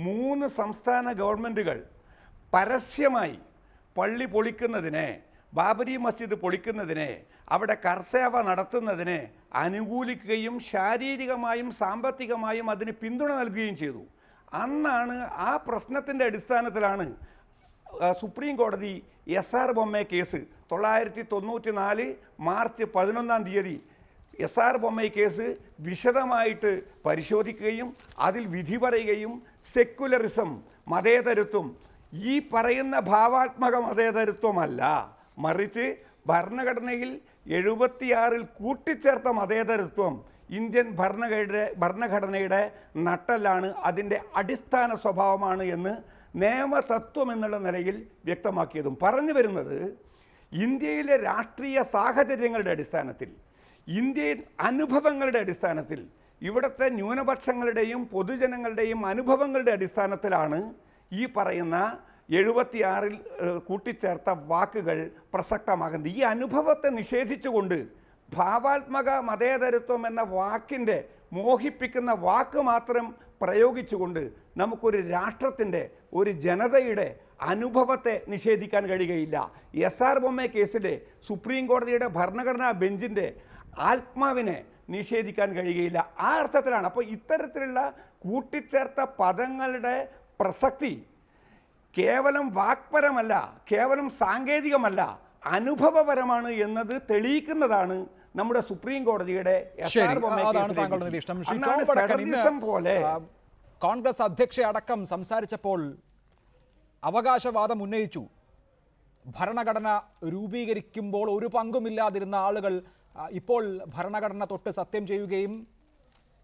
3 സംസ്ഥാന ഗവൺമെൻറ്റുകൾ പരസ്യമായി പള്ളി പൊളിക്കുന്നതിനെ, ബാബരി മസ്ജിദ് പൊളിക്കുന്നതിനെ, അവിടെ കർസേവ നടത്തുന്നതിനെ അനുകൂലിക്കുകയും ശാരീരികമായും സാമ്പത്തികമായും അതിന് പിന്തുണ നൽകുകയും ചെയ്തു. അന്നാണ് ആ പ്രശ്നത്തിൻ്റെ അടിസ്ഥാനത്തിലാണ് സുപ്രീം കോടതി SR Bommai case 1994 March 11 SR Bommai case വിശദമായിട്ട് പരിശോധിക്കുകയും അതിൽ വിധി പറയുകയും സെക്യുലറിസം, മതേതരത്വം, ഈ പറയുന്ന ഭാവാത്മക മതേതരത്വമല്ല, മറിച്ച് ഭരണഘടനയിൽ 76 കൂട്ടിച്ചേർത്ത മതേതരത്വം ഇന്ത്യൻ ഭരണഘടനയുടെ നട്ടെല്ലാണ്, അതിൻ്റെ അടിസ്ഥാന സ്വഭാവമാണ് എന്ന് നിയമതത്വം എന്നുള്ള നിലയിൽ വ്യക്തമാക്കിയതും. പറഞ്ഞു വരുന്നത് ഇന്ത്യയിലെ രാഷ്ട്രീയ സാഹചര്യങ്ങളുടെ അടിസ്ഥാനത്തിൽ, ഇന്ത്യൻ അനുഭവങ്ങളുടെ അടിസ്ഥാനത്തിൽ, ഇവിടുത്തെ ന്യൂനപക്ഷങ്ങളുടെയും പൊതുജനങ്ങളുടെയും അനുഭവങ്ങളുടെ അടിസ്ഥാനത്തിലാണ് ഈ പറയുന്ന 76 കൂട്ടിച്ചേർത്ത വാക്കുകൾ പ്രസക്തമാകുന്നത്. ഈ അനുഭവത്തെ നിഷേധിച്ചുകൊണ്ട് ഭാവാത്മക മതേതരത്വം എന്ന വാക്കിൻ്റെ, മോഹിപ്പിക്കുന്ന വാക്ക് മാത്രം പ്രയോഗിച്ചുകൊണ്ട് നമുക്കൊരു രാഷ്ട്രത്തിൻ്റെ, ഒരു ജനതയുടെ അനുഭവത്തെ നിഷേധിക്കാൻ കഴിയുകയില്ല. SR ബൊമ്മ കേസിലെ സുപ്രീം കോടതിയുടെ ഭരണഘടനാ ബെഞ്ചിൻ്റെ ആത്മാവിനെ നിഷേധിക്കാൻ കഴിയുകയില്ല. ആ അർത്ഥത്തിലാണ്. അപ്പോൾ ഇത്തരത്തിലുള്ള കൂട്ടിച്ചേർത്ത പദങ്ങളുടെ പ്രസക്തി കേവലം വാക്പരമല്ല, കേവലം സാങ്കേതികമല്ല, അനുഭവപരമാണ് എന്നത് തെളിയിക്കുന്നതാണ് നമ്മുടെ സുപ്രീം കോടതിയുടെ പോലെ. കോൺഗ്രസ് അധ്യക്ഷ അടക്കം സംസാരിച്ചപ്പോൾ അവകാശവാദം ഉന്നയിച്ചു. ഭരണഘടന രൂപീകരിക്കുമ്പോൾ ഒരു പങ്കുമില്ലാതിരുന്ന ആളുകൾ ഇപ്പോൾ ഭരണഘടന തൊട്ട് സത്യം ചെയ്യുകയും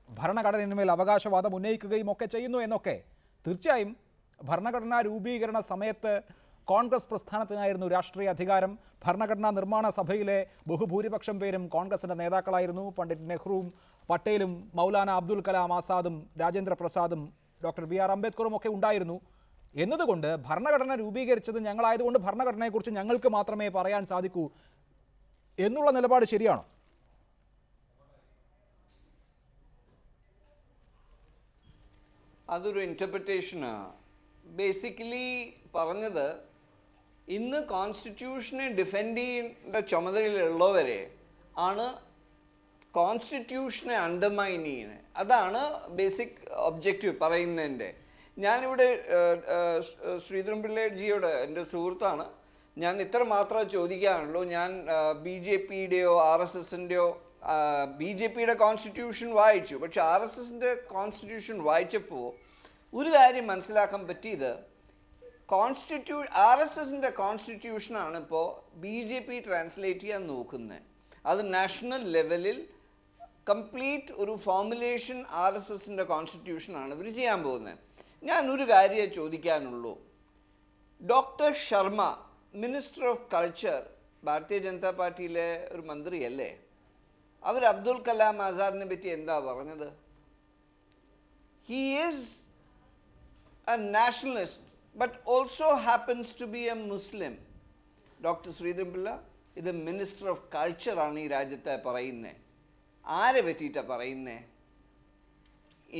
ഭരണഘടനയിന്മേൽ അവകാശവാദം ഉന്നയിക്കുകയും ഒക്കെ ചെയ്യുന്നു എന്നൊക്കെ. തീർച്ചയായും ഭരണഘടനാ രൂപീകരണ സമയത്ത് കോൺഗ്രസ് പ്രസ്ഥാനത്തിനായിരുന്നു രാഷ്ട്രീയ അധികാരം. ഭരണഘടനാ നിർമ്മാണ സഭയിലെ ബഹുഭൂരിപക്ഷം പേരും കോൺഗ്രസിന്റെ നേതാക്കളായിരുന്നു. പണ്ഡിറ്റ് നെഹ്റുവും പട്ടേലും മൗലാന അബ്ദുൽ കലാം ആസാദും രാജേന്ദ്ര പ്രസാദും ഡോക്ടർ ബി ആർ അംബേദ്കറും ഒക്കെ ഉണ്ടായിരുന്നു എന്നതുകൊണ്ട് ഭരണഘടന രൂപീകരിച്ചത് ഞങ്ങളായതുകൊണ്ട് ഭരണഘടനയെക്കുറിച്ച് ഞങ്ങൾക്ക് മാത്രമേ പറയാൻ സാധിക്കൂ എന്നുള്ള നിലപാട് ശരിയാണോ? അതൊരു ഇൻ്റർപ്രിറ്റേഷനാണ്. ബേസിക്കലി പറഞ്ഞത് ഇന്ന് കോൺസ്റ്റിറ്റ്യൂഷനെ ഡിഫെൻഡ് ചെയ്യേണ്ട ചുമതലയുള്ളവരെ ആണ് കോൺസ്റ്റിറ്റ്യൂഷനെ അണ്ടർമൈൻ ചെയ്യുന്നത്. അതാണ് ബേസിക് ഒബ്ജക്റ്റീവ് പറയുന്നതിൻ്റെ. ഞാനിവിടെ ശ്രീധരൻ പിള്ളജിയോട് എൻ്റെ സുഹൃത്താണ്, ഞാൻ ഇത്ര മാത്രമേ ചോദിക്കാനുള്ളൂ. ഞാൻ ബി ജെ പിയുടെയോ ആർ എസ് എസിൻ്റെയോ ബി ജെ പിയുടെ കോൺസ്റ്റിറ്റ്യൂഷൻ വായിച്ചു, പക്ഷെ ആർ എസ് എസിൻ്റെ കോൺസ്റ്റിറ്റ്യൂഷൻ വായിച്ചപ്പോൾ ഒരു കാര്യം മനസ്സിലാക്കാൻ പറ്റിയത് ആർ എസ് എസിൻ്റെ കോൺസ്റ്റിറ്റ്യൂഷനാണ് ഇപ്പോൾ ബി ജെ പി ട്രാൻസ്ലേറ്റ് ചെയ്യാൻ നോക്കുന്നത്. അത് നാഷണൽ ലെവലിൽ കംപ്ലീറ്റ് ഒരു ഫോർമുലേഷൻ ആർ എസ് എസിൻ്റെ കോൺസ്റ്റിറ്റ്യൂഷനാണ് ഇവർ ചെയ്യാൻ പോകുന്നത്. ഞാനൊരു കാര്യമേ ചോദിക്കാനുള്ളൂ. Doctor Sharma, minister of culture, Bharatiya Janata പാർട്ടിയിലെ ഒരു മന്ത്രിയല്ലേ? അവർ അബ്ദുൽ കലാം ആസാദിനെ പറ്റി എന്താ പറഞ്ഞത്? He is a nationalist but also happens to be a Muslim. Doctor Sreedharan Pillai ഇത് മിനിസ്റ്റർ ഓഫ് കൾച്ചറാണ് ഈ രാജ്യത്തെ പറയുന്നത്. ആരെ പറ്റിയിട്ടാണ് പറയുന്നത്?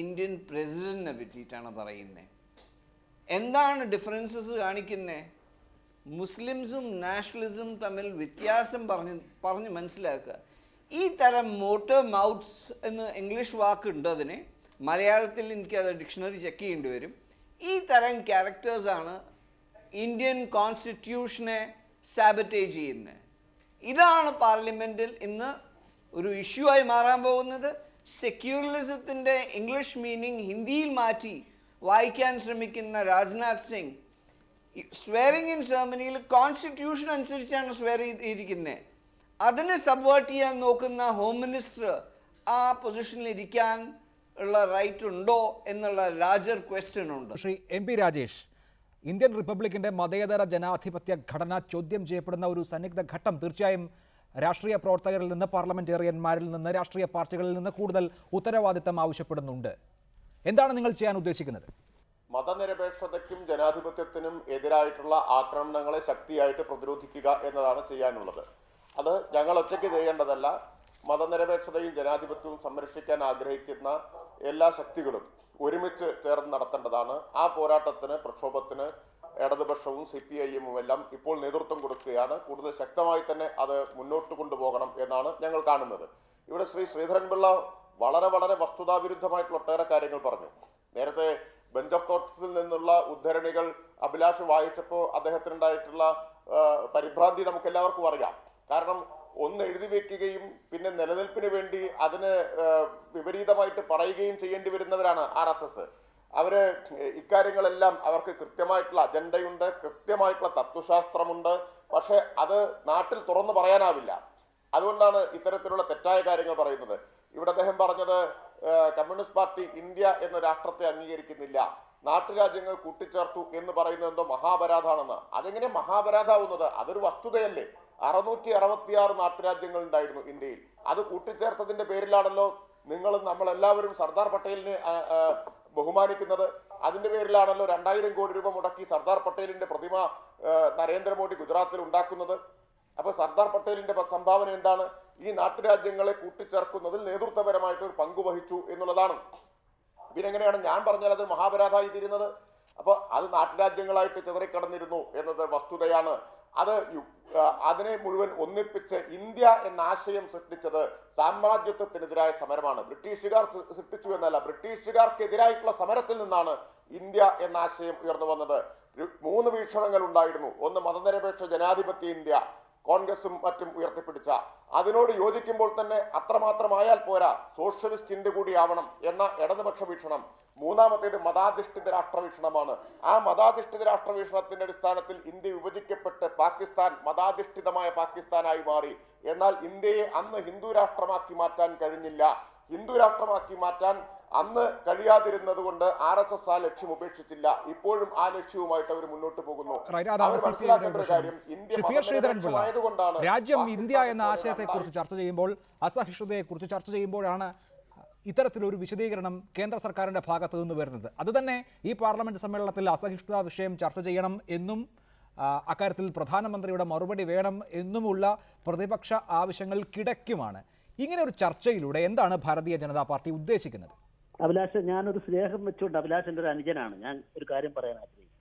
ഇന്ത്യൻ പ്രസിഡന്റിനെ പറ്റിയിട്ടാണ് പറയുന്നത്. എന്താണ് ഡിഫറൻസസ് കാണിക്കുന്നത്? മുസ്ലിംസും നാഷണലിസം തമ്മിൽ വ്യത്യാസം പറഞ്ഞ് മനസ്സിലാക്കുക. ഈ തരം മോട്ടർ മൗത്ത്സ് എന്ന് ഇംഗ്ലീഷ് വാക്കുണ്ട് അതിന്, മലയാളത്തിൽ എനിക്കത് ഡിക്ഷണറി ചെക്ക് ചെയ്യേണ്ടി വരും. ഈ തരം ക്യാരക്ടേഴ്സാണ് ഇന്ത്യൻ കോൺസ്റ്റിറ്റ്യൂഷനെ സാബറ്റേജ് ചെയ്യുന്നത്. ഇതാണ് പാർലമെൻറ്റിൽ ഇന്ന് ഒരു ഇഷ്യൂ ആയി മാറാൻ പോകുന്നത്. സെക്യൂലറിസത്തിൻ്റെ ഇംഗ്ലീഷ് മീനിങ് ഹിന്ദിയിൽ മാറ്റി വായിക്കാൻ ശ്രമിക്കുന്ന രാജ്നാഥ് സിംഗ് സ്വെയറിംഗ് ഇൻ സെറമണിയിൽ കോൺസ്റ്റിറ്റ്യൂഷൻ അനുസരിച്ചാണ് സ്വെയർ ചെയ്തിരിക്കുന്നത്. അതിനെ സബ്വേർട്ട് ചെയ്യാൻ നോക്കുന്ന ഹോം മിനിസ്റ്റർ ആ പൊസിഷനിൽ ഇരിക്കാൻ ഉള്ള റൈറ്റ് ഉണ്ടോ എന്നുള്ള ലാർജർ ക്വസ്റ്റ്യൻ ഉണ്ട്. Shri M P Rajesh, Indian റിപ്പബ്ലിക്കിന്റെ മതേതര ജനാധിപത്യ ഘടന ചോദ്യം ചെയ്യപ്പെടുന്ന ഒരു സന്നിഗ്ധ ഘട്ടം തീർച്ചയായും രാഷ്ട്രീയ പ്രവർത്തകരിൽ നിന്ന്, പാർലമെന്റേറിയന്മാരിൽ നിന്ന്, രാഷ്ട്രീയ പാർട്ടികളിൽ നിന്ന് കൂടുതൽ ഉത്തരവാദിത്തം ആവശ്യപ്പെടുന്നുണ്ട്. എന്താണ് നിങ്ങൾ ചെയ്യാൻ ഉദ്ദേശിക്കുന്നത്? മതനിരപേക്ഷതയ്ക്കും ജനാധിപത്യത്തിനും എതിരായിട്ടുള്ള ആക്രമണങ്ങളെ ശക്തിയായിട്ട് പ്രതിരോധിക്കുക എന്നതാണ് ചെയ്യാനുള്ളത്. അത് ഞങ്ങൾ ഒറ്റയ്ക്ക് ചെയ്യേണ്ടതല്ല. മതനിരപേക്ഷതയും ജനാധിപത്യവും സംരക്ഷിക്കാൻ ആഗ്രഹിക്കുന്ന എല്ലാ ശക്തികളും ഒരുമിച്ച് ചേർന്ന് നടത്തേണ്ടതാണ്. ആ പോരാട്ടത്തിന്, പ്രക്ഷോഭത്തിന് ഇടതുപക്ഷവും CPIM എല്ലാം ഇപ്പോൾ നേതൃത്വം കൊടുക്കുകയാണ്. കൂടുതൽ ശക്തമായി തന്നെ അത് മുന്നോട്ട് കൊണ്ടുപോകണം എന്നാണ് ഞങ്ങൾ കാണുന്നത്. ഇവിടെ ശ്രീധരൻ പിള്ള വളരെ വളരെ വസ്തുതാവിരുദ്ധമായിട്ടുള്ള ഒട്ടേറെ കാര്യങ്ങൾ പറഞ്ഞു. നേരത്തെ ബെഞ്ച് ഓഫ് തോട്ട്സിൽ നിന്നുള്ള ഉദ്ധരണികൾ അഭിലാഷ് വായിച്ചപ്പോൾ അദ്ദേഹത്തിനുണ്ടായിട്ടുള്ള പരിഭ്രാന്തി നമുക്ക് എല്ലാവർക്കും അറിയാം. കാരണം ഒന്ന് എഴുതി വെക്കുകയും പിന്നെ നിലനിൽപ്പിന് വേണ്ടി അതിന് വിപരീതമായിട്ട് പറയുകയും ചെയ്യേണ്ടി വരുന്നവരാണ് RSS. അവര് ഇക്കാര്യങ്ങളെല്ലാം അവർക്ക് കൃത്യമായിട്ടുള്ള അജണ്ടയുണ്ട്, കൃത്യമായിട്ടുള്ള തത്വശാസ്ത്രമുണ്ട്. പക്ഷെ അത് നാട്ടിൽ തുറന്നു പറയാനാവില്ല. അതുകൊണ്ടാണ് ഇത്തരത്തിലുള്ള തെറ്റായ കാര്യങ്ങൾ പറയുന്നത്. ഇവിടെ അദ്ദേഹം പറഞ്ഞത് കമ്മ്യൂണിസ്റ്റ് പാർട്ടി ഇന്ത്യ എന്ന രാഷ്ട്രത്തെ അംഗീകരിക്കുന്നില്ല, നാട്ടുരാജ്യങ്ങൾ കൂട്ടിച്ചേർത്തു എന്ന് പറയുന്നത് എന്തോ മഹാപരാധാണെന്ന്. അതെങ്ങനെ മഹാപരാധാവുന്നത്? അതൊരു വസ്തുതയല്ലേ. 666 നാട്ടുരാജ്യങ്ങൾ ഉണ്ടായിരുന്നു ഇന്ത്യയിൽ. അത് കൂട്ടിച്ചേർത്തതിന്റെ പേരിലാണല്ലോ നിങ്ങളും നമ്മളെല്ലാവരും സർദാർ പട്ടേലിനെ ബഹുമാനിക്കുന്നത്. അതിന്റെ പേരിലാണല്ലോ 2000 കോടി രൂപ മുടക്കി സർദാർ പട്ടേലിന്റെ പ്രതിമ നരേന്ദ്രമോദി ഗുജറാത്തിൽ ഉണ്ടാക്കുന്നത്. അപ്പൊ സർദാർ പട്ടേലിന്റെ സംഭാവന എന്താണ്? ഈ നാട്ടുരാജ്യങ്ങളെ കൂട്ടിച്ചേർക്കുന്നതിൽ നേതൃത്വപരമായിട്ട് ഒരു പങ്കുവഹിച്ചു എന്നുള്ളതാണ്. പിന്നെങ്ങനെയാണ് ഞാൻ പറഞ്ഞാൽ അത് മഹാപരാധമായി തീരുന്നത്? അപ്പൊ അത് നാട്ടുരാജ്യങ്ങളായിട്ട് ചിതറിക്കടന്നിരുന്നു എന്നത് വസ്തുതയാണ്. അതിനെ മുഴുവൻ ഒന്നിപ്പിച്ച് ഇന്ത്യ എന്ന ആശയം സൃഷ്ടിച്ചത് സാമ്രാജ്യത്വത്തിനെതിരായ സമരമാണ്. ബ്രിട്ടീഷുകാർ സൃഷ്ടിച്ചു എന്നല്ല, ബ്രിട്ടീഷുകാർക്കെതിരായിട്ടുള്ള സമരത്തിൽ നിന്നാണ് ഇന്ത്യ എന്ന ആശയം ഉയർന്നു വന്നത്. 3 വീക്ഷണങ്ങൾ ഉണ്ടായിരുന്നു. ഒന്ന് മതനിരപേക്ഷ ജനാധിപത്യ ഇന്ത്യ, കോൺഗ്രസും മറ്റും ഉയർത്തിപ്പിടിച്ച, അതിനോട് യോജിക്കുമ്പോൾ തന്നെ അത്രമാത്രമായാൽ പോരാ, സോഷ്യലിസ്റ്റ് ഇന്ത്യ കൂടി ആവണം എന്ന ഇടതുപക്ഷ വീക്ഷണം. മൂന്നാമത്തേത് മതാധിഷ്ഠിത രാഷ്ട്രവീക്ഷണമാണ്. ആ മതാധിഷ്ഠിത രാഷ്ട്രവീക്ഷണത്തിന്റെ അടിസ്ഥാനത്തിൽ ഇന്ത്യ വിഭജിക്കപ്പെട്ട് പാകിസ്ഥാൻ മതാധിഷ്ഠിതമായ പാകിസ്ഥാനായി മാറി. എന്നാൽ ഇന്ത്യയെ അന്ന് ഹിന്ദു രാഷ്ട്രമാക്കി മാറ്റാൻ കഴിഞ്ഞില്ല. ഹിന്ദു രാഷ്ട്രമാക്കി മാറ്റാൻ അന്ന് കഴിയാതിരുന്നത് കൊണ്ട് RSS ആ ലക്ഷ്യം ഉപേക്ഷിച്ചില്ല. ഇപ്പോഴും ആ ലക്ഷ്യവുമായിട്ട് അവർ മുന്നോട്ട് പോകുന്നു. അവർ മനസ്സിലാക്കേണ്ട ഒരു കാര്യം, ഇന്ത്യ മതനിരപേക്ഷമായതുകൊണ്ടാണ് രാജ്യം ഇന്ത്യ എന്ന ആശയത്തെക്കുറിച്ച് ചർച്ച ചെയ്യുമ്പോൾ, അസഹിഷ്ണുതയെക്കുറിച്ച് ചർച്ച ചെയ്യുമ്പോഴാണ് ഇത്തരത്തിലൊരു വിശദീകരണം കേന്ദ്ര സർക്കാരിന്റെ ഭാഗത്തു നിന്ന് വരുന്നത്. അതുതന്നെ ഈ പാർലമെന്റ് സമ്മേളനത്തിൽ അസഹിഷ്ണുതാ വിഷയം ചർച്ച ചെയ്യണം എന്നും അക്കാര്യത്തിൽ പ്രധാനമന്ത്രിയുടെ മറുപടി വേണം എന്നുമുള്ള പ്രതിപക്ഷ ആവശ്യങ്ങൾക്കിടയ്ക്കുമാണ്. ഇങ്ങനെ ഒരു ചർച്ചയിലൂടെ എന്താണ് ഭാരതീയ ജനതാ പാർട്ടി ഉദ്ദേശിക്കുന്നത്? അഭിലാഷ്, ഞാനൊരു സ്നേഹം വെച്ചുകൊണ്ട് അഭിലാഷിന്റെ ഒരു അനുജനാണ്. ഞാൻ ഒരു കാര്യം പറയാൻ ആഗ്രഹിക്കുന്നു.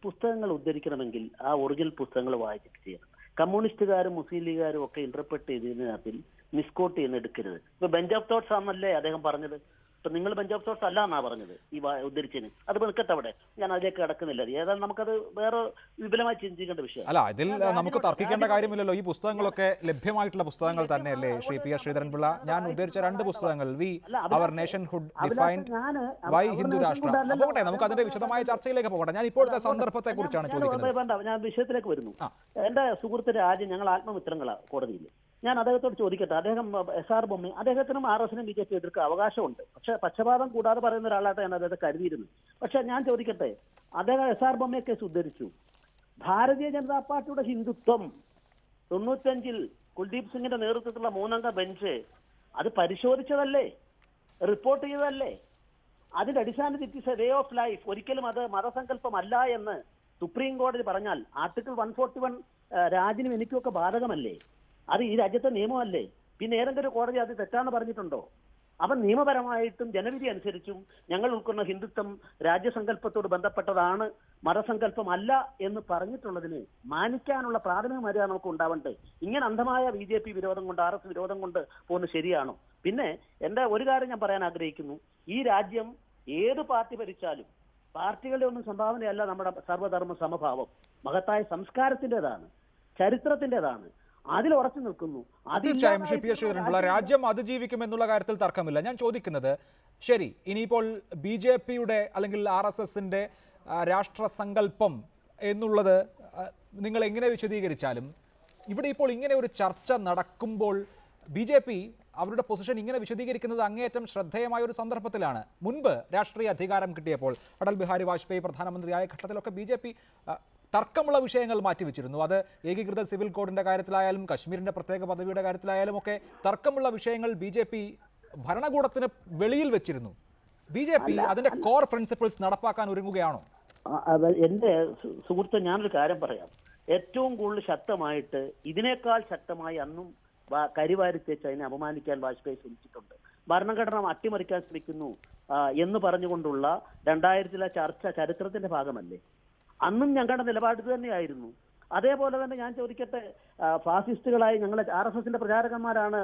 പുസ്തകങ്ങൾ ഉദ്ധരിക്കണമെങ്കിൽ ആ ഒറിജിനൽ പുസ്തകങ്ങൾ വായിച്ചിട്ട് ചെയ്യണം. കമ്മ്യൂണിസ്റ്റുകാരും മുസ്ലിം ലീഗുകാരും ഒക്കെ ഇന്റർപ്രറ്റ് ചെയ്തതിനകത്തിൽ മിസ്കോട്ട് ചെയ്യുന്ന എടുക്കരുത്. ഇപ്പൊ ബെഞ്ച് ഓഫ് തോട്ട്സ് ആണെന്നല്ലേ അദ്ദേഹം പറഞ്ഞത്. ഇപ്പൊ നിങ്ങൾ ബെഞ്ച് ഓഫ് തോട്ട്സ് അല്ല എന്നാ പറഞ്ഞത് ഈ ഉദ്ധരിച്ചതിന്. അത് നിൽക്കട്ടെ അവിടെ, ഞാൻ അതിലേക്ക് കടക്കുന്നില്ല. ഏതായാലും നമുക്കത് വേറെ വിപുലമായി ചിന്തിക്കേണ്ട വിഷയം അല്ല. ഇതിൽ നമുക്ക് തർക്കിക്കേണ്ട കാര്യമില്ലല്ലോ. ഈ പുസ്തകങ്ങളൊക്കെ ലഭ്യമായിട്ടുള്ള പുസ്തകങ്ങൾ തന്നെയല്ലേ ശ്രീ PS ശ്രീധരൻപിള്ള? ഞാൻ ഉദ്ധരിച്ച 2 പുസ്തകങ്ങൾ, വി അവർ നേഷൻഹുഡ് ഡിഫൈൻഡ്, വൈ ഹിന്ദു രാഷ്ട്ര. പോകട്ടെ, നമുക്ക് അതിന്റെ വിശദമായ ചർച്ചയിലേക്ക് പോകട്ടെ. ഞാൻ ഇപ്പോഴത്തെ സന്ദർഭത്തെ കുറിച്ചാണ് ചോദിക്കുന്നത്. ഞാൻ വിഷയത്തിലേക്ക് വരുന്നു. എന്റെ സുഹൃത്ത് രാജൻ, ഞങ്ങൾ ആത്മമിത്രങ്ങളാണ് കോടതിയിൽ. ഞാൻ അദ്ദേഹത്തോട് ചോദിക്കട്ടെ, അദ്ദേഹം SR ബൊമ്മ, അദ്ദേഹത്തിനും RSനും BJP എതിർക്കാൻ അവകാശമുണ്ട്. പക്ഷെ പക്ഷപാതം കൂടാതെ പറയുന്ന ഒരാളായിട്ട് ഞാൻ അദ്ദേഹത്തെ കരുതിയിരുന്നു. പക്ഷെ ഞാൻ ചോദിക്കട്ടെ, അദ്ദേഹം SR ബൊമ്മയെ കേസ് ഉദ്ധരിച്ചു. ഭാരതീയ ജനതാ പാർട്ടിയുടെ ഹിന്ദുത്വം 95-ൽ കുൽദീപ് സിംഗിന്റെ നേതൃത്വത്തിലുള്ള 3-അംഗ ബെഞ്ച് അത് പരിശോധിച്ചതല്ലേ, റിപ്പോർട്ട് ചെയ്തതല്ലേ? അതിന്റെ അടിസ്ഥാനത്തിൽ it is a way of life, ഒരിക്കലും അത് മതസങ്കല്പമല്ല എന്ന് സുപ്രീം കോടതി പറഞ്ഞാൽ ആർട്ടിക്കിൾ 141 രാജിനും എനിക്കൊക്കെ ബാധകമല്ലേ? അത് ഈ രാജ്യത്തെ നിയമമല്ലേ? പിന്നെ ഏതെങ്കിലും കോടതി അത് തെറ്റാന്ന് പറഞ്ഞിട്ടുണ്ടോ? അവൻ നിയമപരമായിട്ടും ജനവിധി അനുസരിച്ചും ഞങ്ങൾ ഉൾക്കൊള്ളുന്ന ഹിന്ദുത്വം രാജ്യസങ്കല്പത്തോട് ബന്ധപ്പെട്ടതാണ്, മതസങ്കല്പമല്ല എന്ന് പറഞ്ഞിട്ടുള്ളതിന് മാനിക്കാനുള്ള പ്രാഥമിക മര്യാദ നമുക്ക് ഉണ്ടാവണ്ടേ? ഇങ്ങനെ അന്ധമായ BJP വിരോധം കൊണ്ട്, RS വിരോധം കൊണ്ട് പോകുന്നത് ശരിയാണോ? പിന്നെ എൻ്റെ ഒരു കാര്യം ഞാൻ പറയാൻ ആഗ്രഹിക്കുന്നു. ഈ രാജ്യം ഏത് പാർട്ടി ഭരിച്ചാലും പാർട്ടികളുടെ ഒന്നും സംഭാവനയല്ല നമ്മുടെ സർവ്വധർമ്മ സമഭാവം. മഹത്തായ സംസ്കാരത്തിൻ്റെതാണ്, ചരിത്രത്തിൻ്റെതാണ്. അതിൽ ഉറച്ചു നിൽക്കുന്നു. തീർച്ചയായും ശ്രീ PS ശ്രീധരൻപിള്ള, രാജ്യം അതിജീവിക്കും എന്നുള്ള കാര്യത്തിൽ തർക്കമില്ല. ഞാൻ ചോദിക്കുന്നത്, ശരി, ഇനിയിപ്പോൾ BJPയുടെ അല്ലെങ്കിൽ RSSന്റെ രാഷ്ട്രസങ്കല്പം എന്നുള്ളത് നിങ്ങൾ എങ്ങനെ വിശദീകരിച്ചാലും, ഇവിടെ ഇപ്പോൾ ഇങ്ങനെ ഒരു ചർച്ച നടക്കുമ്പോൾ BJP അവരുടെ പൊസിഷൻ ഇങ്ങനെ വിശദീകരിക്കുന്നത് അങ്ങേയറ്റം ശ്രദ്ധേയമായ ഒരു സന്ദർഭത്തിലാണ്. മുൻപ് രാഷ്ട്രീയ അധികാരം കിട്ടിയപ്പോൾ അടൽ ബിഹാരി വാജ്പേയി പ്രധാനമന്ത്രിയായ ഘട്ടത്തിലൊക്കെ BJP തർക്കമുള്ള വിഷയങ്ങൾ മാറ്റിവെച്ചിരുന്നു. അത് ഏകീകൃത സിവിൽ കോഡിന്റെ കാര്യത്തിലായാലും കശ്മീരിന്റെ പ്രത്യേക പദവിയുടെ കാര്യത്തിലായാലും ഒക്കെ തർക്കമുള്ള വിഷയങ്ങൾ BJP ഭരണകൂടത്തിന് വെളിയിൽ വെച്ചിരുന്നു. BJP അതിന്റെ കോർ പ്രിൻസിപ്പിൾസ് നടപ്പാക്കാൻ ഒരുങ്ങുകയാണോ? എന്റെ സുഹൃത്ത്, ഞാനൊരു കാര്യം പറയാം. ഏറ്റവും കൂടുതൽ ശക്തമായിട്ട്, ഇതിനേക്കാൾ ശക്തമായി അന്നും കരിവാരി തേച്ച് അതിനെ അപമാനിക്കാൻ വാജ്പേയി ശ്രമിച്ചിട്ടുണ്ട്. ഭരണഘടന അട്ടിമറിക്കാൻ ശ്രമിക്കുന്നു എന്ന് പറഞ്ഞുകൊണ്ടുള്ള 2000-ലെ ചർച്ച ചരിത്രത്തിന്റെ ഭാഗമല്ലേ? അന്നും ഞങ്ങളുടെ നിലപാട് തന്നെയായിരുന്നു. അതേപോലെ തന്നെ ഞാൻ ചോദിക്കട്ടെ, ഫാസിസ്റ്റുകളായി ഞങ്ങൾ RSSന്റെ പ്രചാരകന്മാരാണ്.